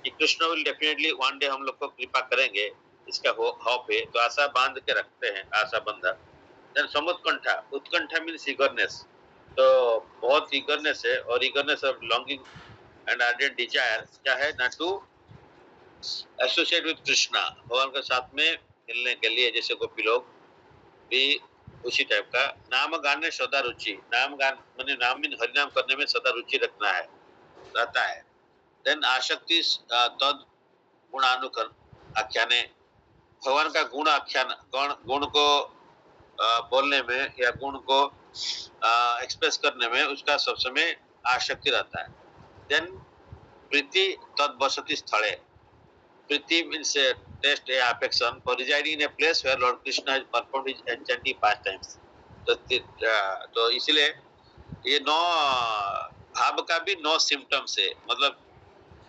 कि Krishna will definitely one day हम लोग को कृपा करेंगे, इसका होप है, तो आशा बांध के रखते हैं, आशा बंधा. देन समुत्कंठा, उत्कंठा मीन्स ईगरनेस, तो बहुत ईगरनेस है, और eagerness of longing and ardent desire क्या है, ना टू एसोसिएट विद कृष्णा, भगवान के साथ में मिलने के लिए, जैसे गोपी लोग भी उसी टाइप का. नाम गाने सदा रुचि, नाम गान माने नाम में हरिनाम करने में सदा रुचि रखना है, रहता है. देन आसक्ति तद गुणानुकरण आख्याने, भगवान का गुण आख्यान, गुण को बोलने में या गुण को एक्सप्रेस करने में उसका सब समय आसक्ति रहता है। देन प्रीति तद्वसति स्थले, प्रीति means taste a affection for residing in a place where Lord Krishna has performed his enchanting pastimes। तो इसलिए ये 9 भाव का भी 9 सिम्टम्स है, मतलब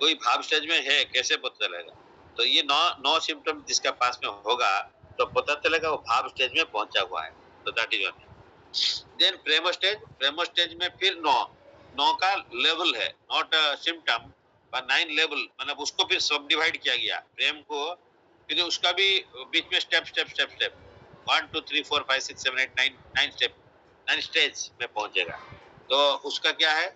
कोई भाव स्टेज में है कैसे पता चलेगा? तो ये 9 सिम्टम जिसका पास में होगा तो पता चलेगा वो भाव स्टेज में पहुंचा हुआ है। तो दैट इज वन। देन प्रेम स्टेज में फिर 9 का लेवल है, नॉट सिम्टम पर 9 लेवल, मतलब उसको फिर सब डिवाइड किया गया प्रेम को, फिर उसका भी बीच में स्टेप 1 2 3 4 5 6 7 8 9 स्टेप, 9 स्टेज में पहुंचेगा। तो उसका क्या है?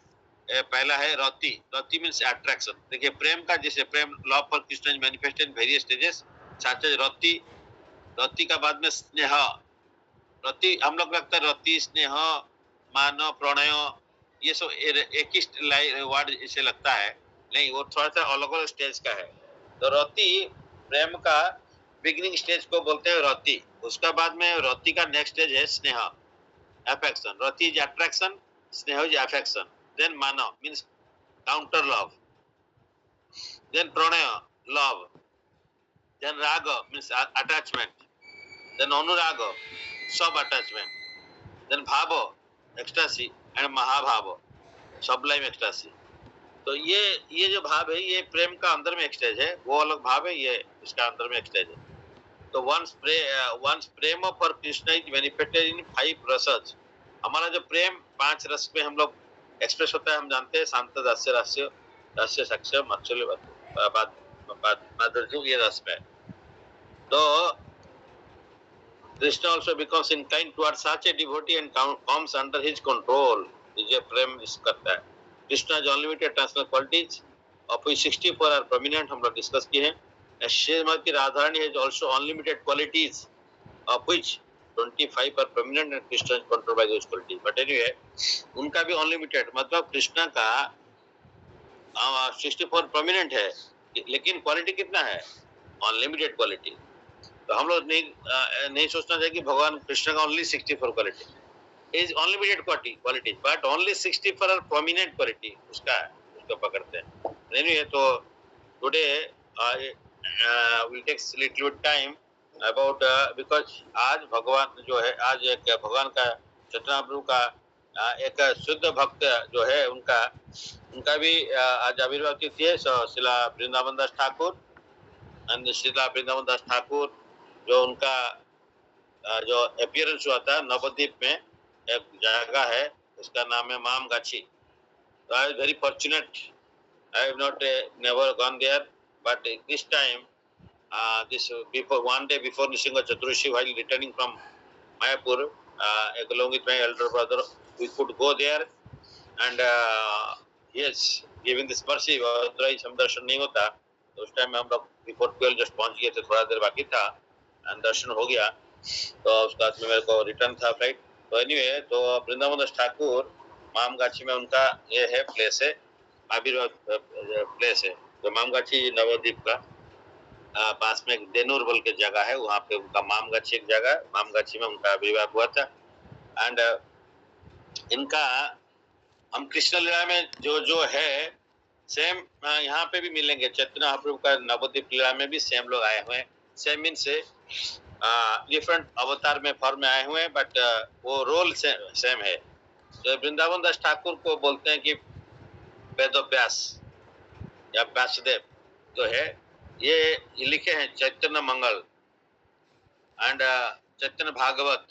पहला है रति मीन्स अट्रैक्शन। देखिए प्रेम का, जैसे प्रेम love for Krishna is manifested in various stages, साथ ही रति का बाद में स्नेह। रति हम लोग लगता है रति, स्नेह, मान, प्रणय, ये सब एक ही वर्ड इसे लगता है, नहीं वो थोड़ा सा अलग अलग स्टेज का है। तो रति प्रेम का बिगिनिंग स्टेज को बोलते हैं रति। उसका बाद में रति का नेक्स्ट स्टेज है स्नेह, अफेक्शन। रति इज अट्रैक्शन, स्नेह इज अफेक्शन। देन मान मीन्स काउंटर लव, देन प्रणय लव, देन राग मीन्स अटैचमेंट, देन अनुराग सब अटैचमेंट, देन भाव एक्सटेसी एंड महाभाव सबलाइम एक्सटेसी। तो ये जो भाव है ये प्रेम का अंदर में एक स्टेज है, वो अलग भाव है, ये इसका अंदर में एक स्टेज है। तो वंस प्रेम for Krishna is manifested in 5 रसज। हमारा जो प्रेम 5 रस में हम लोग एक्सप्रेस होता है, हम जानते हैं शांत, दास्य, साक्ष्य, मात्सल्य, माधुर्य, ये रस में। तो Krishna also becomes inclined towards such a devotee and comes under his control। ये प्रेम करता है। Krishna has unlimited transcendental qualities, of which 64 are prominent, हम लोग डिस्कस किए हैं। Shrimati Radharani has also unlimited qualities, of which 25 are prominent and Krishna is controlled by those qualities। But anyway, उनका भी unlimited, मतलब कृष्णा का 64 prominent है, लेकिन क्वालिटी कितना है? Unlimited quality. तो हम लोग नहीं सोचना चाहिए कि भगवान कृष्ण का only 64 quality is unlimited quality, but only 64 are prominent quality उसको पकड़ते हैं। एनीवे, तो today I will take little bit time about, because आज भगवान जो है, आज एक भगवान का चैतन्य प्रभु का एक शुद्ध भक्त जो है, उनका भी आज आविर्भाव तिथि है। श्रीला वृंदावन दास ठाकुर एंड श्रीला वृंदावन दास ठाकुर जो उनका जो अपीयरेंस हुआ था नवद्वीप में, एक जगह है उसका नाम है मामगाछी। तो I very fortunate, I have not never gone there, but this time this before one day before Nishinga Chaturdashi, while returning from Mayapur, along with my elder brother, we could go there and yes, giving this mercy, otherwise हम दर्शन नहीं होता। तो उस time में हम लोग before 12 just पहुंच गए थे, थोड़ा देर बाकी था एंड दर्शन हो गया। तो उसके बाद में मेरे को रिटर्न था फ्लाइट। तो एनीवे, तो वृंदावन दास ठाकुर मामगाछी में उनका ये है प्लेस है, आविर्भाव प्लेस है। तो मामगाछी नवद्वीप का पास में एक देनूर बोल के जगह है, वहाँ पे उनका मामगाछी एक जगह, मामगाछी में उनका आविर्भाव हुआ था। एंड इनका हम कृष्ण लीला में जो है सेम यहाँ पे भी मिलेंगे। चैतन्य महाप्रभु का नवद्वीप लीला में भी सेम लोग आए हुए हैं। सेम मीन से डिफरेंट अवतार में फॉर्म में आए हुए हैं, बट वो रोल सेम है। तो वृंदावन दास ठाकुर को बोलते हैं कि वेदव्यास या व्यासदेव जो है, ये लिखे हैं चैतन्य मंगल एंड चैतन्य भागवत।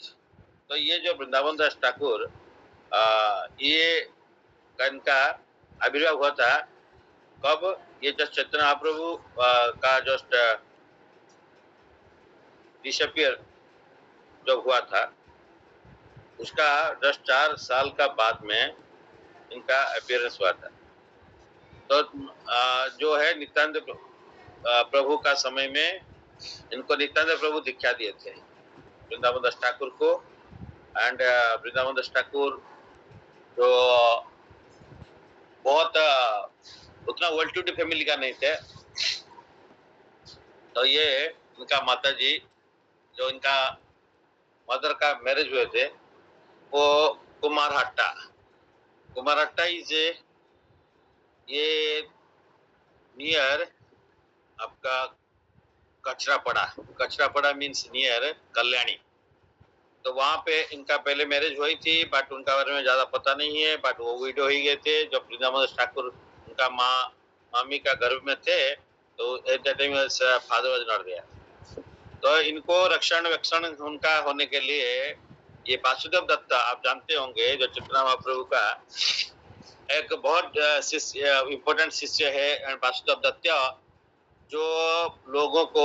तो ये जो वृंदावन दास ठाकुर ये इनका आविर्भाव हुआ था कब? ये जस्ट चैतन्य महाप्रभु का जस्ट डिसअपियर जो हुआ था, उसका जस्ट 4 साल का बाद में इनका अपीयरेंस हुआ था। तो जो है नित्यानंद प्रभु का समय में इनको नित्यानंद प्रभु दीक्षा दिए थे वृंदावन दास ठाकुर को। एंड वृंदावन दास ठाकुर जो बहुत उतना वेल टू डू फैमिली का नहीं थे, तो ये इनका माता जी जो इनका मदर का मैरिज हुए थे वो कुमारहट्टा। कुमारहट्टा इज ये नियर आपका कचरापड़ा। कचरापड़ा मीन्स नियर कल्याणी। तो वहां पे इनका पहले मैरिज हुई थी, बट उनका बारे में ज्यादा पता नहीं है। बट वो विडो ही गए थे जब वृंदावन ठाकुर उनका मामी का गर्भ में थे, तो at that time father was not there. तो इनको रक्षण वक्षण उनका होने के लिए ये वासुदेव दत्ता आप जानते होंगे, जो चैतन्य महाप्रभु का एक बहुत इम्पोर्टेंट शिष्य है। वासुदेव दत्ता जो लोगों को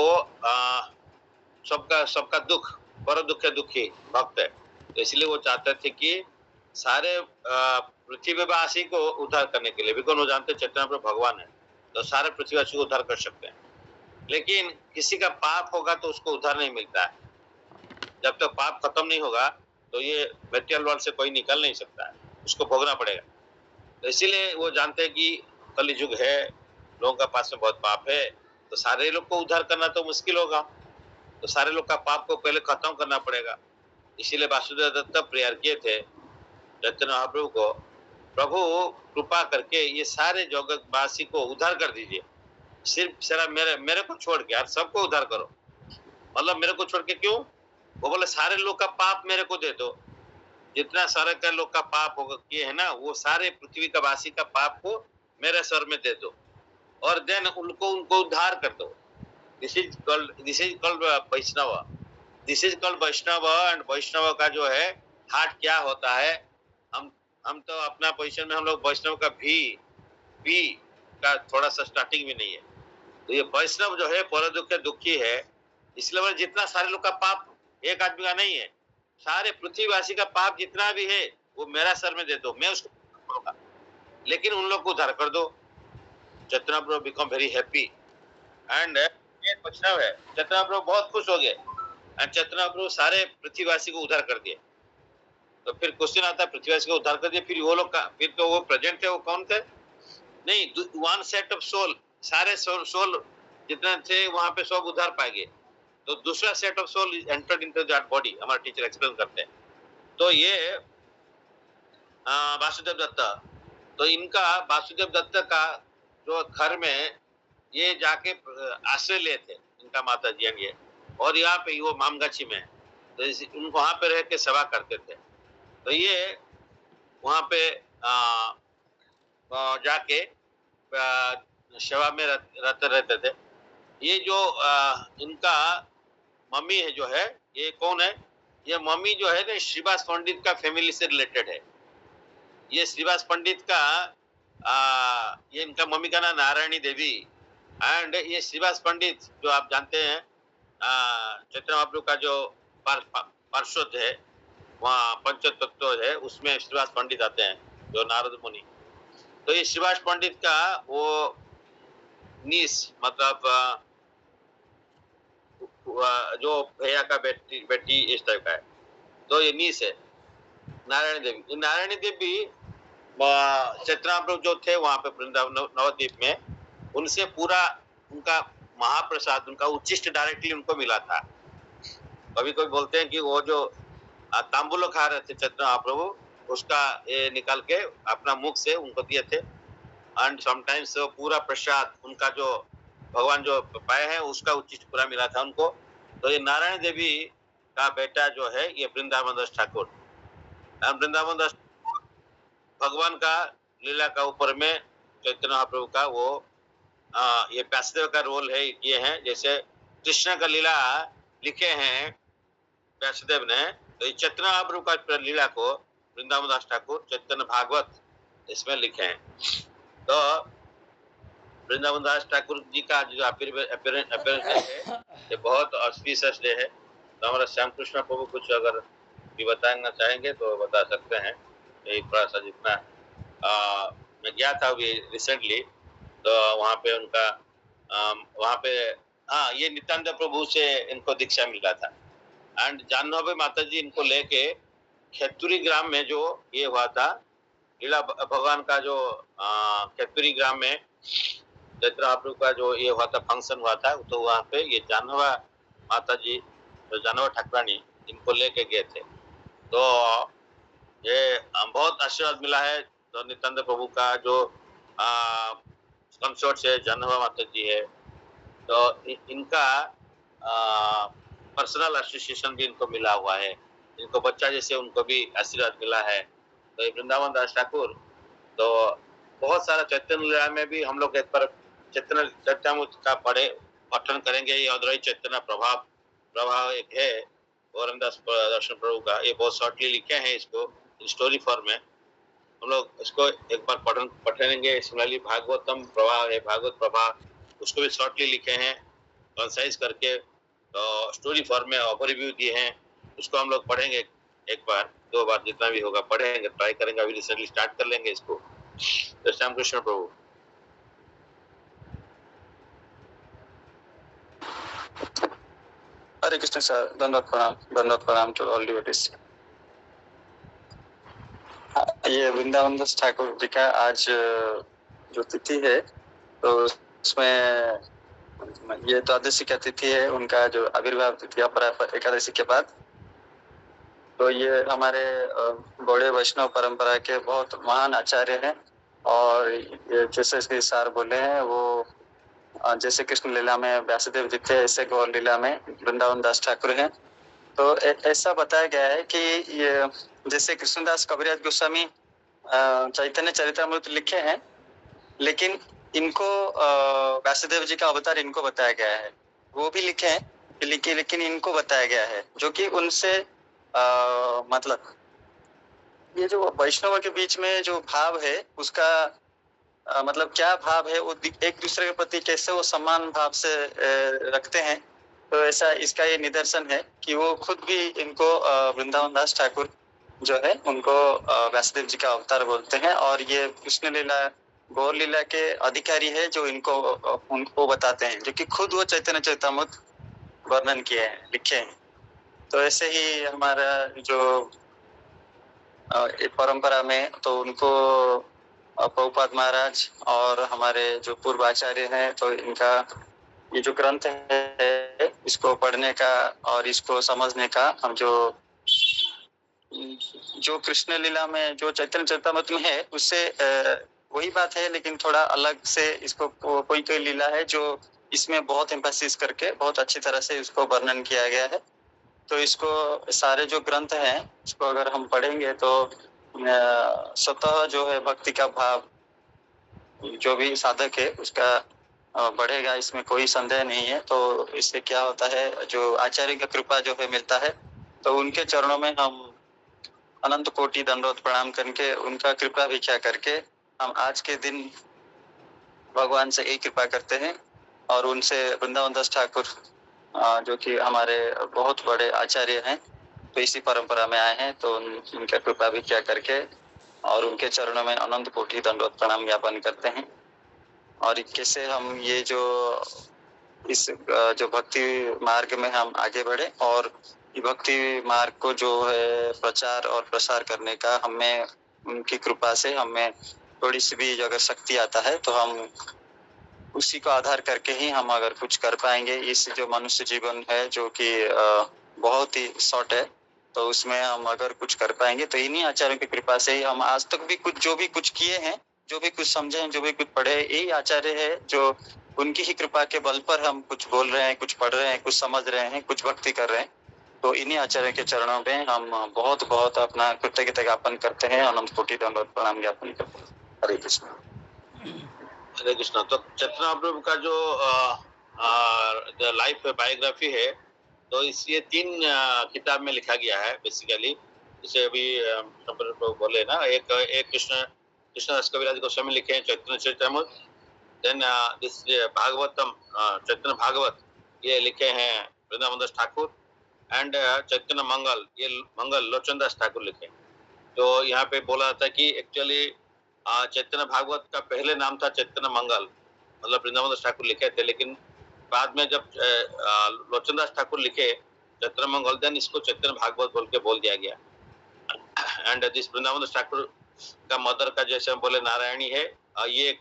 सबका दुख पर दुख दुखी भक्त है। तो इसलिए वो चाहते थे कि सारे पृथ्वीवासी को उद्धार करने के लिए, बिकॉज वो जानते चैतन्य प्रभु भगवान है, तो सारे पृथ्वीवासी को उद्धार कर सकते हैं। लेकिन किसी का पाप होगा तो उसको उद्धार नहीं मिलता है। जब तक पाप खत्म नहीं होगा तो ये मेटेरियल वर्ल्ड से कोई निकल नहीं सकता है, उसको भोगना पड़ेगा। तो इसीलिए वो जानते हैं कि कलयुग है, लोगों का पास में बहुत पाप है, तो सारे लोग को उद्धार करना तो मुश्किल होगा, तो सारे लोग का पाप को पहले खत्म करना पड़ेगा। इसीलिए वासुदेव दत्त प्रेयर किए थे चैतन्य महाप्रभु को, प्रभु कृपा करके ये सारे जगतवासी को उद्धार कर दीजिए, सिर्फ जरा मेरे को छोड़ के, यार सबको उद्धार करो। मतलब मेरे को छोड़ के क्यों? वो बोले सारे लोग का पाप मेरे को दे दो, जितना सारे का लोग का पाप होगा किए है ना, वो सारे पृथ्वी का वासी का पाप को मेरे सर में दे दो, और देन उनको उद्धार कर दो। This is called Vaishnav. This is called Vaishnav. And Vaishnav का जो है हार्ट क्या होता है, हम तो अपना पोजीशन में हम लोग वैष्णव का भी का थोड़ा सा स्टार्टिंग भी नहीं है। तो ये वैष्णव जो है पर दुख दुखी है, इसलिए जितना सारे लोग का पाप एक आदमी का नहीं है, सारे पृथ्वीवासी का पाप जितना भी है वो मेरा सर में दे दो, मैं उसको करूंगा, लेकिन उन लोग को उद्धार कर दो। चैतन्य प्रभु बिकम वेरी हैप्पी एंड वैष्णव है। चैतन्य प्रभु बहुत खुश हो गए एंड चैतन्य प्रभु सारे पृथ्वीवासी को उद्धार कर दिए। तो फिर क्वेश्चन आता है, पृथ्वीवासी को उद्धार कर दिए, फिर वो लोग का, फिर तो वो प्रेजेंट थे, वो कौन थे? नहीं, वन सेट ऑफ सोल, सारे सोल जितने थे वहां पे सब उद्धार पाएंगे। तो दूसरा set of soul entered into that body, हमारे टीचर एक्सप्लेन करते हैं। तो ये वासुदेव दत्ता, तो इनका वासुदेव दत्ता का जो घर में ये जाके आश्रय लिए थे इनका माता जी ये, और यहाँ पे वो मामगाछी में, तो उनको वहां पे रह के सेवा करते थे। तो ये वहां पे जाके सेवा में रहते थे। ये जो इनका मम्मी है जो है, ये कौन है? ये मम्मी जो है ना श्रीवास पंडित का फैमिली से रिलेटेड है। ये श्रीवास पंडित का ये इनका मम्मी का नाम नारायणी देवी। एंड ये श्रीवास पंडित जो आप जानते हैं चैतन्य महाप्रभु का जो पार्षद है, वहाँ पंचतत्व है, उसमें श्रीवास पंडित आते हैं, जो नारद मुनि। तो ये श्रीवास पंडित का वो नीस, मतलब जो भैया का बेटी इस टाइप का है, तो ये नीस है नारायणी देवी। ये नारायणी देवी चैतन्य महाप्रभु जो थे वहां पे वृंदावन नवद्वीप में, उनसे पूरा उनका महाप्रसाद, उनका उच्चिष्ट डायरेक्टली उनको मिला था। कभी कोई बोलते हैं कि वो जो तांबुलो खा रहे थे चैतन्य महाप्रभु, उसका ये निकाल के अपना मुख से उनको दिए थे। एंड समटाइम्स पूरा प्रसाद उनका जो भगवान जो पाए हैं उसका उच्चिष्ट पूरा मिला था उनको। तो ये नारायण देवी का बेटा जो है ये वृंदावन दास ठाकुर। वृंदावन दास भगवान का लीला का ऊपर में चैतन्य महाप्रभु का वो ये व्यासदेव का रोल है, ये है। जैसे कृष्ण का लीला लिखे हैं व्यासदेव ने, तो चैतन्य महाप्रभु का लीला को वृंदावन दास ठाकुर चैतन्य भागवत इसमें लिखे हैं। तो वृंदावन दास ठाकुर जी का जो अपीयरेंस है ये बहुत ऑस्पिशियस डे है। तो हमारा श्याम कृष्ण प्रभु कुछ अगर भी बताना चाहेंगे तो बता सकते हैं। यही थोड़ा सा जितना मैं गया था अभी रिसेंटली, तो वहाँ पे उनका वहाँ पे ये नित्यानंद प्रभु से इनको दीक्षा मिला था। एंड जाह्नवी माता जी इनको लेके खेतुरी ग्राम में जो ये हुआ था लीला, भगवान का जो खेतुरी ग्राम में चैत्र महाप्रभु का जो ये हुआ था फंक्शन हुआ था, तो वहाँ पे ये जानवा माता जी, जो जानवा ठाकुरानी, इनको लेके गए थे। तो ये बहुत आशीर्वाद मिला है। तो नित्यानंद प्रभु का जो कंसोर्ट है जानवा माता जी है, तो इनका पर्सनल एसोसिएशन भी इनको मिला हुआ है। इनको बच्चा जैसे उनको भी आशीर्वाद मिला है। तो ये वृंदावन दास ठाकुर, तो बहुत सारा चैतन्य लीला में भी हम लोग एक बार चैतन्य चरितामृत का पठन करेंगे। ये अद्वैत चैतन्य प्रभाव एक है गौरंदास दर्शन प्रभु का, ये बहुत शॉर्टली लिखे हैं इसको स्टोरी फॉर्म में। हम लोग इसको एक बार पढ़ेंगे। सिमिलरली भागवतम प्रभाव है, भागवत प्रभाव, उसको भी शॉर्टली लिखे हैं कंसाइज करके, तो स्टोरी फॉर्म में ओवरव्यू दिए हैं। उसको हम लोग पढ़ेंगे एक बार, 2 बार, जितना भी होगा पढ़ेंगे, ट्राई करेंगे। अभी रिसेंटली स्टार्ट कर लेंगे इसको। तो श्याम कृष्ण प्रभु। हरे कृष्ण सर, धन्यवाद प्रणाम टू ऑल डिवोटीज। ये वृंदावन दास ठाकुर जी का आज जो तिथि है, तो उसमें ये द्वादशी का तिथि है, उनका जो आविर्भाव तिथि अपराह एकादशी के बाद। तो ये हमारे गौड़ीय वैष्णव परंपरा के बहुत महान आचार्य हैं। और ये जैसे श्री सार बोले हैं, वो जैसे कृष्ण लीला में व्यासदेव जी थे, ऐसे गौर लीला में वृंदावन दास ठाकुर हैं। तो ऐसा बताया गया है कि ये जैसे कृष्णदास कविराज गोस्वामी चैतन्य चरितामृत लिखे हैं, लेकिन इनको व्यासदेव जी का अवतार इनको बताया गया है। वो भी लिखे हैं, लेकिन इनको बताया गया है, जो कि उनसे मतलब ये जो वैष्णव के बीच में जो भाव है, उसका मतलब क्या भाव है, वो एक दूसरे के प्रति कैसे वो सम्मान भाव से रखते हैं। तो ऐसा इसका ये निदर्शन है कि वो खुद भी इनको वृंदावन दास ठाकुर जो है, उनको व्यासदेव जी का अवतार बोलते हैं। और ये कृष्ण लीला गौर लीला के अधिकारी है, जो उनको बताते हैं, जो कि खुद वो चैतन्य चरितामृत वर्णन किए हैं, लिखे हैं। तो ऐसे ही हमारा जो परंपरा में, तो उनको प्रभुपाद महाराज और हमारे जो पूर्व आचार्य हैं, तो इनका ये जो ग्रंथ है, इसको पढ़ने का और इसको समझने का, हम जो कृष्ण लीला में जो चैतन्य चरितामृत में है, उससे वही बात है, लेकिन थोड़ा अलग से इसको कोई लीला है जो इसमें बहुत एम्फेसिस करके बहुत अच्छी तरह से इसको वर्णन किया गया है। तो इसको सारे जो ग्रंथ हैं, इसको अगर हम पढ़ेंगे तो स्वतः जो है भक्ति का भाव जो भी साधक है उसका बढ़ेगा, इसमें कोई संदेह नहीं है। तो इससे क्या होता है, जो आचार्य का कृपा जो है मिलता है, तो उनके चरणों में हम अनंत कोटि दंडवत प्रणाम करके, उनका कृपा भिक्षा करके हम आज के दिन भगवान से एक कृपा करते हैं। और उनसे वृंदावन दास ठाकुर जो कि हमारे बहुत बड़े आचार्य हैं, तो इसी परंपरा में आए हैं, तो उनका कृपा भिक्षा करके और उनके चरणों में अनंत कोटि दंडवत प्रणाम ज्ञापन करते हैं। और कैसे हम ये जो इस जो भक्ति मार्ग में हम आगे बढ़े, और भक्ति मार्ग को जो है प्रचार और प्रसार करने का हमें उनकी कृपा से हमें थोड़ी सी भी अगर शक्ति आता है, तो हम उसी को आधार करके ही हम अगर कुछ कर पाएंगे। इस जो मनुष्य जीवन है, जो कि बहुत ही शॉर्ट है, तो उसमें हम अगर कुछ कर पाएंगे, तो इन्हीं आचार्यों की कृपा से ही हम आज तक भी जो भी कुछ किए हैं, जो भी कुछ समझे हैं, जो भी कुछ पढ़े, यही आचार्य है, जो उनकी ही कृपा के बल पर हम कुछ बोल रहे हैं, कुछ पढ़ रहे हैं, कुछ समझ रहे हैं, कुछ भक्ति कर रहे हैं। तो इन्हीं आचार्य के चरणों में हम बहुत बहुत अपना कृतज्ञता ज्ञापन करते हैं, अनंत कोटि दंडवत प्रणाम ज्ञापन करते हैं। हरे कृष्ण। हरे कृष्ण। तो चैतन्य महाप्रभु का जो लाइफ बायोग्राफी है, तो ये 3 किताब में लिखा गया है बेसिकली। जैसे अभी प्रभु बोले ना, एक कृष्णदास कविराज गोस्वामी लिखे हैं चैतन्य चरितामृत, देन दिस भागवतम चैतन्य भागवत ये लिखे हैं वृंदावन दास ठाकुर, एंड चैतन्य मंगल ये मंगल लोचन दास ठाकुर लिखे। तो यहाँ पे बोला था कि एक्चुअली चैतन्य भागवत का पहले नाम था चैतन्य मंगल, मतलब वृंदावन दास ठाकुर लिखे थे, लेकिन बाद में जब लोचन दास ठाकुर लिखे चैतन्य मंगल, देन इसको चैतन्य भागवत बोल दिया गया। एंड दिस वृंदावन दास ठाकुर का मदर का जैसे हम बोले नारायणी है, ये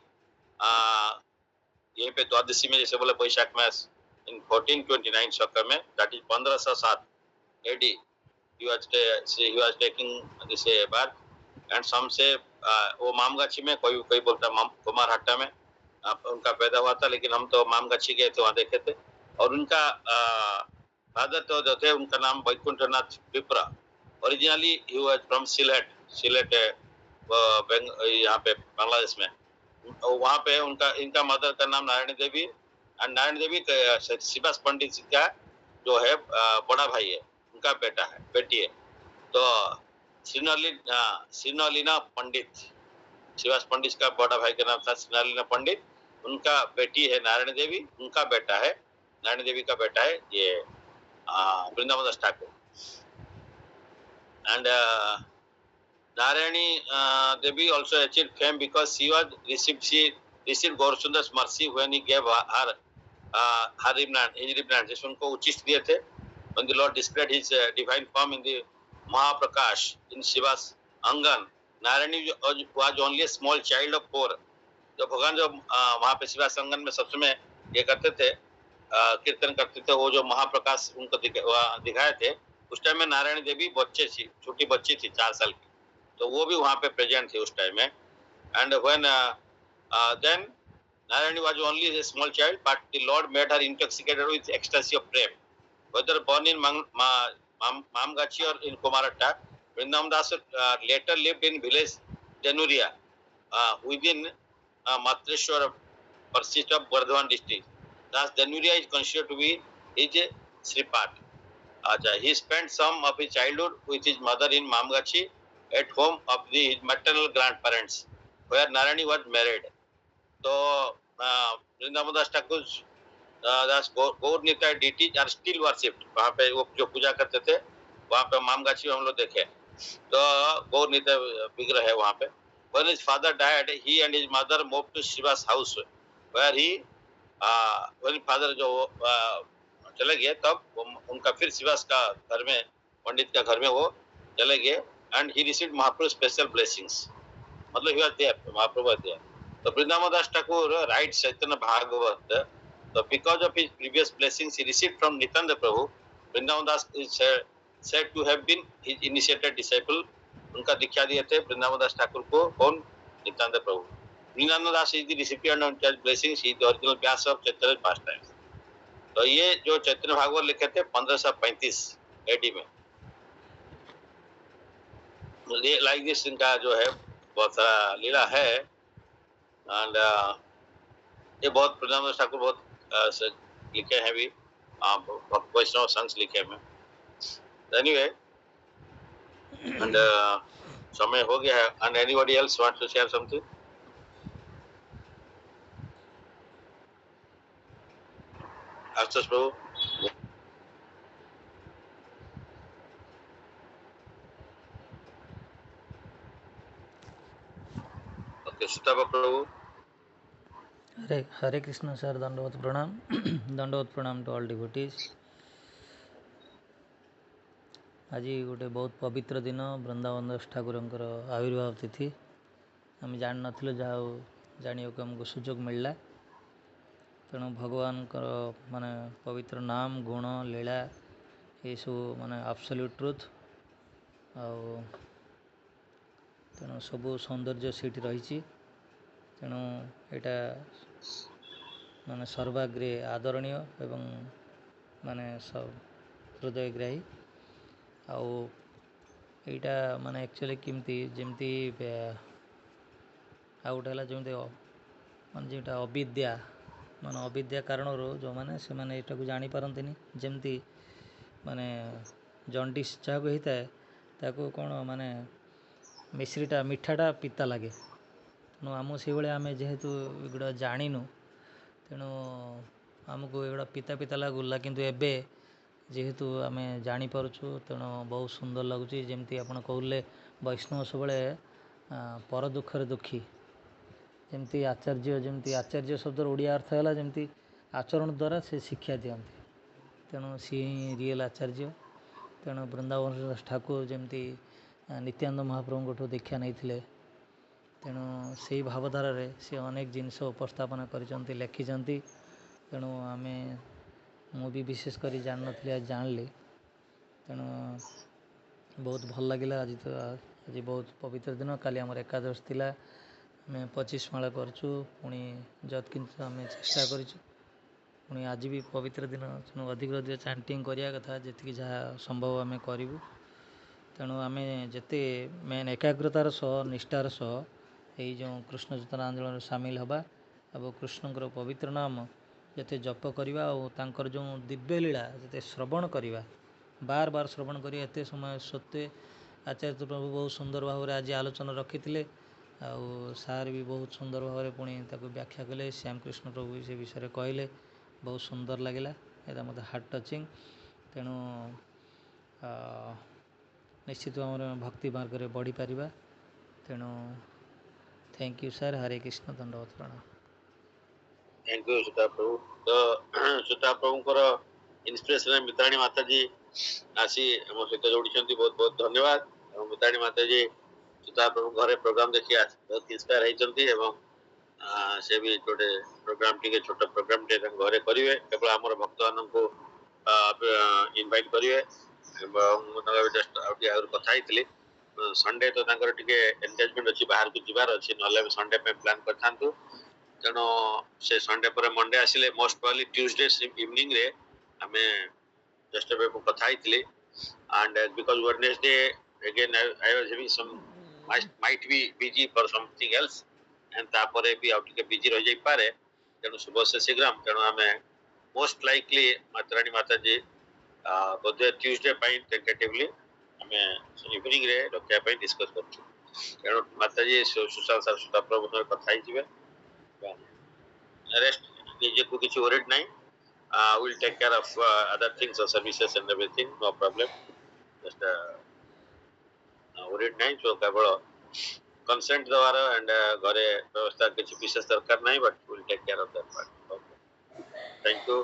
यहीं पे द्वादशी में जैसे बोले वैशाख मास इन 1429 शक में, that is 1507 AD, he was taking this birth, and some say वो मामगाछी में, कोई बोलता है कुमारहट्टा में उनका पैदा हुआ था, लेकिन हम तो मामगाछी गए थे, वहाँ देखे थे। और उनका फादर तो जो थे उनका नाम Vaikunthanath Vipra. Originally he was from Sylhet यहाँ पे बांग्लादेश में। वहाँ पे इनका मदर का नाम नारायणी देवी, और नारायण देवी शिवास पंडित का जो है बड़ा भाई है, उनका बेटी है। तो श्रीनलिना पंडित, शिवास पंडित का बड़ा भाई का नाम था श्रीनलिना पंडित, उनका बेटी है नारायण देवी, उनका बेटा है नारायण देवी का बेटा है ये Vrindavan Das Thakur. And Narayani Devi also achieved fame because she received Gaur Sundar's mercy when he gave her his remnants. उनको उचित दिए थे when the Lord displayed his divine form in the Mahaprakash in Shiva's Angan. Narayani was only a small child of 4. जब भगवान जो वहाँ पे शिवा संगन में सबसे में ये करते थे, कीर्तन करते थे, वो जो महाप्रकाश उनको दिखाए थे, उस टाइम में नारायणी देवी बच्चे थी, छोटी बच्ची थी 4 साल की, तो वो भी वहाँ पे प्रेजेंट थी उस टाइम में। And when then Narayani was only a small child, but the Lord made her intoxicated with ecstasy of prem. Whether born in Mamgachi or in Kumarhatta, Vrindavan Das later lived in village Denuria within Matreshwar Persist of Bardhaman district. Thus Denuria is considered to be his Sripat. He spent some of his childhood with his mother in Mamgachi at home of his maternal grandparents, where Narayani was married. So Vrindavan Das Thakur Das Gaur Nitai deities are still worshipped. वहाँ पे वो जो पूजा करते थे, वहाँ पे मामगाछी में हम लोग देखे, तो गौर नित्य विग्रह है वहाँ पे। When his father died, he and his mother moved to Shiva's house, where when father जो चले गए, तब उनका फिर शिवास का घर में, पंडित का घर में वो चले गए, and he received Mahaprabhu's special blessings. मतलब he was there, Mahaprabhu was there. So Vrindavan Das Thakur writes Chaitanya Bhagavat. So because of his previous blessings he received from Nityananda Prabhu, Vrindavan Das is said to have been his initiated disciple. उनका दीक्षा दिए थे वृंदावन दास ठाकुर को, कौन? Nityananda Prabhu. Vrindavan Das is the recipient of church blessings, he the original Vyasa of Chaitanya pastimes. तो ये जो चैतन्य भागवत लिखे थे 1535 AD में, लाइक दिस इनका जो है बहुत सारा लीला है। एंड ये बहुत वृंदावन दास ठाकुर बहुत लिखे हैं भी, वैष्णव संस लिखे हैं। एनीवे, एंड समय हो गया है। And anybody else wants to share something? Ashutosh Prabhu. Okay, Sutaba Prabhu. Hare Krishna sir, दंडवत प्रणाम। दंडवत प्रणाम टू ऑल डिवोटीज। आज गोटे बहुत पवित्र दिन, वृंदावन दास ठाकुर आविर्भाव तिथि। आम जान नथिलु, जहाँ जानियो को हमको सुजोग मिलला। तेणु भगवान माने पवित्र नाम, गुण, लीला, ये सब माने एब्सोल्यूट ट्रुथ, तेणु सबू सौंदर्य सीट रही। तेणु यहाँ माने सर्वाग्रे आदरणीय एवं माने हृदयग्राही। आईटा माने एक्चुअली किमती जमती आउट है जमी मान जोटा अविद्या मान अविद्या कारण जो मैंने से मैंने यहाँ को जापारती जमती माने जंडिस जहाँ को होता है ताको कौन माने मिश्रीटा मिठाटा पिता लगे। तेणु आम से आम जेहेतु एगुड़ा जानू, तेणु आमको एगुड़ा पिता पिता लगुला, किंतु एबे जेहेतु आम जापारछु, तेणु बहुत सुंदर लगुच। जमती आप कहले वैष्णव सब पर दुखरे दुखी, जमती आचार्य, जमती आचार्य शब्दर ओडिया अर्थ है जमती आचरण द्वारा से शिक्षा दियंती। तेणु सी रियल आचार्य। तेणु वृंदावन दास ठाकुर जमती नित्यानंद महाप्रभु दीक्षा नहीं थे, ତେଣୁ ସେଇ ଭାବଧାରାରେ ସେ ଅନେକ ଜିନିଷ ଉପସ୍ଥାପନ କରିଛନ୍ତି, ଲେଖିଛନ୍ତି। ତେଣୁ ମୁଁ ବି ବିଶେଷ କରି ଜାଣିନଥିଲି, ଆଜି ଜାଣିଲି। ତେଣୁ ବହୁତ ଭଲ ଲାଗିଲା। ଆଜି ବହୁତ ପବିତ୍ର ଦିନ। କାଲି ଆମର ଏକାଦଶ ଥିଲା, ଆମେ 25 ମାଳ କରିଛୁ, ପୁଣି କିନ୍ତୁ ଆମେ ଚେଷ୍ଟା କରିଛୁ। ପୁଣି ଆଜି ବି ପବିତ୍ର ଦିନ, ତେଣୁ ଅଧିକ ଚାଣ୍ଟିଂ କରିବା କଥା, ଯେତିକି ଯାହା ସମ୍ଭବ ଆମେ କରିବୁ। ତେଣୁ ଆମେ ଯେତେ ଏକାଗ୍ରତାର ସହ, ନିଷ୍ଠାର ସହ ଏଇ ଯେଉଁ କୃଷ୍ଣ ଚେତନା ଆନ୍ଦୋଳନରେ ସାମିଲ ହେବା ଏବଂ କୃଷ୍ଣଙ୍କର ପବିତ୍ର ନାମ ଯେତେ ଜପ କରିବା ଆଉ ତାଙ୍କର ଯେଉଁ ଦିବ୍ୟ ଲୀଳା ଯେତେ ଶ୍ରବଣ କରିବା, ବାର ବାର ଶ୍ରବଣ କରିବା। ଏତେ ସମୟ ସତ୍ତ୍ୱେ ଆଚାର୍ଯ୍ୟ ପ୍ରଭୁ ବହୁତ ସୁନ୍ଦର ଭାବରେ ଆଜି ଆଲୋଚନା ରଖିଥିଲେ, ଆଉ ସାର୍ ବି ବହୁତ ସୁନ୍ଦର ଭାବରେ ପୁଣି ତାକୁ ବ୍ୟାଖ୍ୟା କଲେ। ଶ୍ୟାମକୃଷ୍ଣ ପ୍ରଭୁ ସେ ବିଷୟରେ କହିଲେ, ବହୁତ ସୁନ୍ଦର ଲାଗିଲା। ଏଇଟା ମୋତେ ହାର୍ଟ ଟଚିଂ। ତେଣୁ ନିଶ୍ଚିତ ଭାବରେ ଭକ୍ତି ମାର୍ଗରେ ବଢ଼ିପାରିବା। ତେଣୁ thank you sir. Hare Krishna, ଦଣ୍ଡବତ ପ୍ରଣାମ। थैंक यू सुता प्रभु। तो सुता प्रभुଙ୍କର ଇନ୍ସପିରେସନ ମିତାରାଣୀ ମାତାଜୀ ଆସି ଆମ ସହିତ ଯୋଡ଼ିଛନ୍ତି, ବହୁତ ବହୁତ ଧନ୍ୟବାଦ। ଏବଂ ମିତାରାଣୀ ମାତାଜୀ ସୁତା ପ୍ରଭୁ ଘରେ ପ୍ରୋଗ୍ରାମ ଦେଖି ବହୁତ ଇନ୍ସପାୟାର ହେଇଛନ୍ତି ଏବଂ ସେ ବି ଗୋଟେ ପ୍ରୋଗ୍ରାମ ଟିକେ ଛୋଟ ପ୍ରୋଗ୍ରାମ ଟିକେ ତାଙ୍କ ଘରେ କରିବେ, କେବଳ ଆମର ଭକ୍ତମାନଙ୍କୁ ଇନଭାଇଟ୍ କରିବେ। ଏବଂ ମୁଁ ତାଙ୍କ ଜଷ୍ଟ ଆଉ ଟିକେ ଆଗରୁ କଥା ହେଇଥିଲି, ସଣ୍ଡେ ତ ତାଙ୍କର ଟିକେ ଏନଗେଜମେଣ୍ଟ ଅଛି, ବାହାରକୁ ଯିବାର ଅଛି, ନହେଲେ ସଣ୍ଡେ ପାଇଁ ପ୍ଲାନ୍ କରିଥାନ୍ତୁ। ତେଣୁ ସେ ସଣ୍ଡେ ପରେ ମଣ୍ଡେ ଆସିଲେ ମୋଷ୍ଟ ପ୍ରୋବାବଲି ଟ୍ୟୁଜଡେ ଇଭିନିଂରେ ଆମେ ଜଷ୍ଟ ଏବେ ମୁଁ କଥା ହେଇଥିଲି। and because Wednesday again I was having some might be busy for something else and ତାପରେ ବି ଆଉ ଟିକେ ବିଜି ରହିଯାଇପାରେ। ତେଣୁ ଶୁଭ ସେ ଶୀଘ୍ର। ତେଣୁ ଆମେ ମୋଷ୍ଟ ଲାଇକଲି ମାତାରାଣୀ ମାତାଜୀ ବୋଧେ ଟ୍ୟୁଜଡେ ପାଇଁ ଟେଣ୍ଟେଟିଭଲି ଆମେ ଇଭିନିଂରେ ରଖିବା ପାଇଁ ଡିସ୍କସ୍ କରୁଛୁ। ତେଣୁ ମାତାଜୀ ସୁଶାନ୍ତ ସାର୍ ସୁତା ପ୍ରଭୁ କଥା ହେଇଯିବେ। Rest ନିଜକୁ କିଛି worried ନାହିଁ। We'll take care of other things or services and everything, no problem. Just worried ନାହିଁ। so କେବଳ consent ଦେବାର and ଘରେ ବ୍ୟବସ୍ଥା କିଛି ବିଶେଷ ଦରକାର ନାହିଁ, but we'll take care of that part. Okay. Thank you.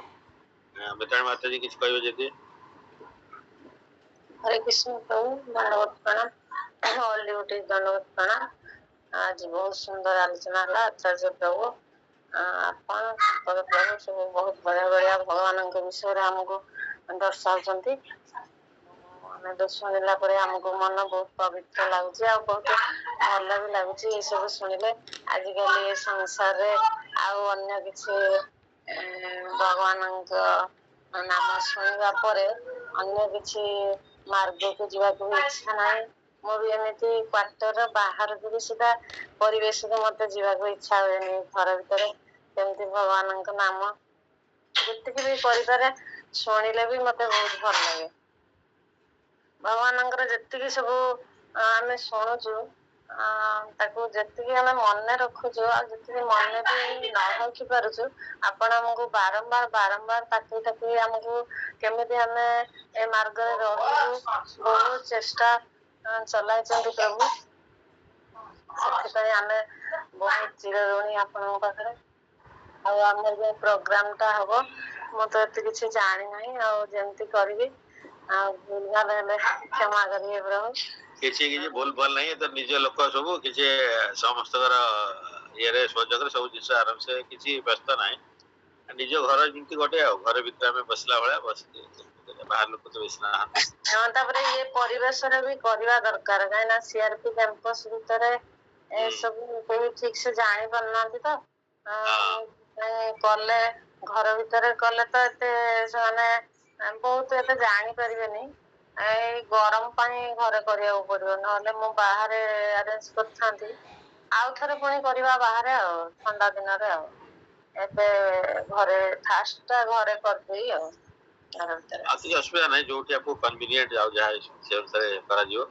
Mitarani ମାତାଜୀ କିଛି କହିବେ ଯଦି? हरे कृष्ण प्रभु, दंडवत प्रणाम। ऑल ड्यूटी दंडवत प्रणाम। आज बहुत सुंदर आलोचना है आचार्य प्रभु। ଆପଣ ପ୍ରଭୁ ସବୁ ବହୁତ ବଢିଆ ବଢିଆ ଭଗବାନଙ୍କ ବିଷୟରେ ଆମକୁ ଦର୍ଶାଉଛନ୍ତି। ଆମେ ତ ଶୁଣିଲା ପରେ ଆମକୁ ମନ ବହୁତ ପବିତ୍ର ଲାଗୁଛି ଆଉ ବହୁତ ଭଲ ବି ଲାଗୁଛି ଏ ସବୁ ଶୁଣିଲେ। ଆଜିକାଲି ଏ ସଂସାରରେ ଆଉ ଅନ୍ୟ କିଛି ଭଗବାନଙ୍କ ନାମ ଶୁଣିବା ପରେ ଅନ୍ୟ କିଛି ମାର୍ଗକୁ ଯିବାକୁ ବି ଇଚ୍ଛା ନାହିଁ। ମୁଁ ବି ଏମିତି କ୍ୱାର୍ଟର ବାହାରକୁ ବି ସୁଦ୍ଧା ପରିବେଶକୁ ମତେ ଯିବାକୁ ଇଚ୍ଛା ହୁଏନି। ଘର ଭିତରେ ସେମିତି ଭଗବାନଙ୍କ ନାମ ଯେତିକି ବି କରିପାରେ ଶୁଣିଲେ ବି ମତେ ବହୁତ ଭଲ ଲାଗେ। ଭଗବାନଙ୍କର ଯେତିକି ସବୁ ଆମେ ଶୁଣୁଛୁ ତାକୁ ଯେତିକି ଆମେ ମନେ ରଖୁଛୁ ଆଉ ଯେତିକି ମନେ ବି ନ ରଖି ପାରୁଛୁ, ଆପଣ ଆମକୁ ବାରମ୍ବାର ତାକି ଆମକୁ କେମିତି ଆମେ ଏ ମାର୍ଗରେ ରହିବୁ ବହୁତ ଚେଷ୍ଟା ଚଲାଇଛନ୍ତି ପ୍ରଭୁ। ସେଥିପାଇଁ ଆମେ ବହୁତ ଚିରଋଣୀ ଆପଣଙ୍କ ପାଖରେ। ଆଉ ଆମର ଯୋଉ ପ୍ରୋଗ୍ରାମ ଟା ହବ ମୁଁ ତ ଏତେ କିଛି ଜାଣିନାହିଁ, ଆଉ ଯେମିତି କରିବି ଆଉ ଭୁଲ ଭାଲ ହେଲେ କ୍ଷମା କରିବେ ପ୍ରଭୁ। କିଛି ଭୁଲ ଭଲ ନାହିଁ, ତ ନିଜ ଲୋକ ସବୁ କିଛି ସମସ୍ତଙ୍କର ଇଏରେ ସହଯୋଗରେ ସବୁ ଜିନିଷ ଆରାମସେ କିଛି ବ୍ୟସ୍ତ ନାହିଁ। ନିଜ ଘର ଯେମିତି ଗୋଟେ ଆଉ ଘର ଭିତରେ ଆମେ ବସିଲା ଭଳିଆ ବସିକି ବାହାର ଲୋକ ତ ବେଶୀ ନାହାନ୍ତି। ତାପରେ ଇଏ ପରିବେଶରେ ବି କରିବା ଦରକାର, କାହିଁକି ନା ସିଆରପି କ୍ୟାମ୍ପସ ଭିତରେ ଏସବୁ କେହି ଠିକ ସେ ଜାଣି ପାରୁନାହାନ୍ତି ତ କଲେ ଘର ଭିତରେ କଲେ ତ ଏତେ ସେମାନେ ବହୁତ ଏତେ ଜାଣିପାରିବେନି। ଏଇ ଗରମ ପାଇଁ ଘରେ କରିବାକୁ ପଡିବ, ନହେଲେ ମୁଁ ବାହାରେ ଆରେଞ୍ଜ କରିଥାନ୍ତି। ଆଉ ଥରେ ପୁଣି କରିବା ବାହାରେ ଆଉ ଥଣ୍ଡା ଦିନରେ ଆଉ। ଏବେ ଘରେ ଫାଷ୍ଟ ଟା ଘରେ କରିଦେଇ ଆଉ କିଛି ଅସୁବିଧା ନାହିଁ। ଯୋଉଠି ଆପଣଙ୍କୁ କନଭିନିଏଣ୍ଟ ଆଉ ଯାହା ସେ ଅନୁସାରେ କରାଯିବ,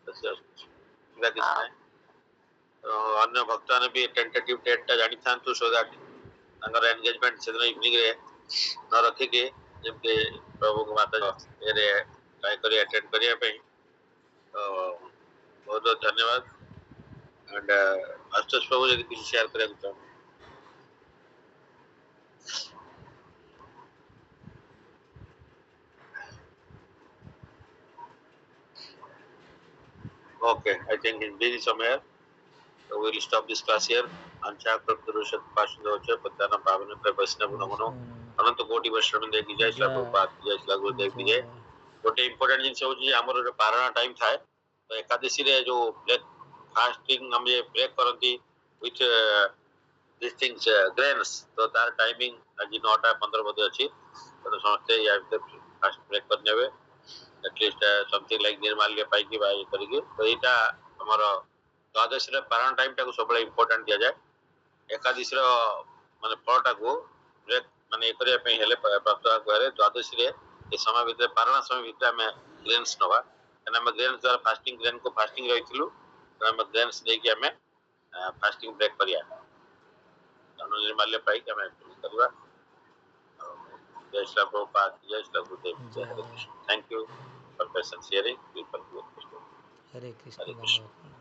ଅସୁବିଧା କିଛି ନାହିଁ। ଅନ୍ୟ ଭକ୍ତମାନେ ବି ଟେଣ୍ଟେଟିଭ ଡେଟ୍ ଟା ଜାଣିଥାନ୍ତୁ, ସୋ ଦ୍ୟାଟ ତାଙ୍କର ଏନଗେଜମେଣ୍ଟ ସେଦିନ ଇଭିନିଂରେ ନ ରଖିକି ଯେମିତି ପ୍ରଭୁଙ୍କ ମାତା ଇଏରେ ଟ୍ରାଏ କରି ଆଟେଣ୍ଡ କରିବା ପାଇଁ। ତ ବହୁତ ବହୁତ ଧନ୍ୟବାଦ। ଆଣ୍ଡ ଆଶୁତୋଷ ପ୍ରଭୁ ଯଦି କିଛି ସେୟାର କରିବାକୁ ଚାହୁଁ। Okay, I think he's busy somewhere. So we'll stop this class here. Ancha Prabhupada Pashudocha, Patana Pavanaka Vaishnava Namono, Ananta Koti Vaishnava की जय श्री प्रभुपाद की जय श्री गुरुदेव की जय गोटे इंपोर्टेंट जिनस होची हमर जो पारणा टाइम थाए तो एकादशी रे जो ब्रेक फास्टिंग हम ये ब्रेक करंती विथ दिस थिंग्स ग्रेन्स तो तार टाइमिंग आज 9:15 बजे अछि तो समझते या फास्ट ब्रेक करनेबे एटलीस्ट समथिंग लाइक निर्माल्य पाई की बाय करिके तो एटा हमर द्वादश रे पारण टाइम टाको सबले इंपोर्टेंट दिया जाए एकादशी रो माने फलटा को ब्रेक माने एकरिया पे हेले प्राप्त करे द्वादश रे ए समय भीतर पारण समय भीतर में ग्रेन्स नवा एना में ग्रेन्स द्वारा फास्टिंग ग्रेन को फास्टिंग रहिथिलु तो हम ग्रेन्स दे के हमें फास्टिंग ब्रेक करिया तनु निर्माल्य पाई के हमें करवा जय श्री प्रभुपाद जय श्री गुरुदेव जय Hare Krishna thank you for patience hearing people Hare Krishna Hare Krishna धन्यवाद।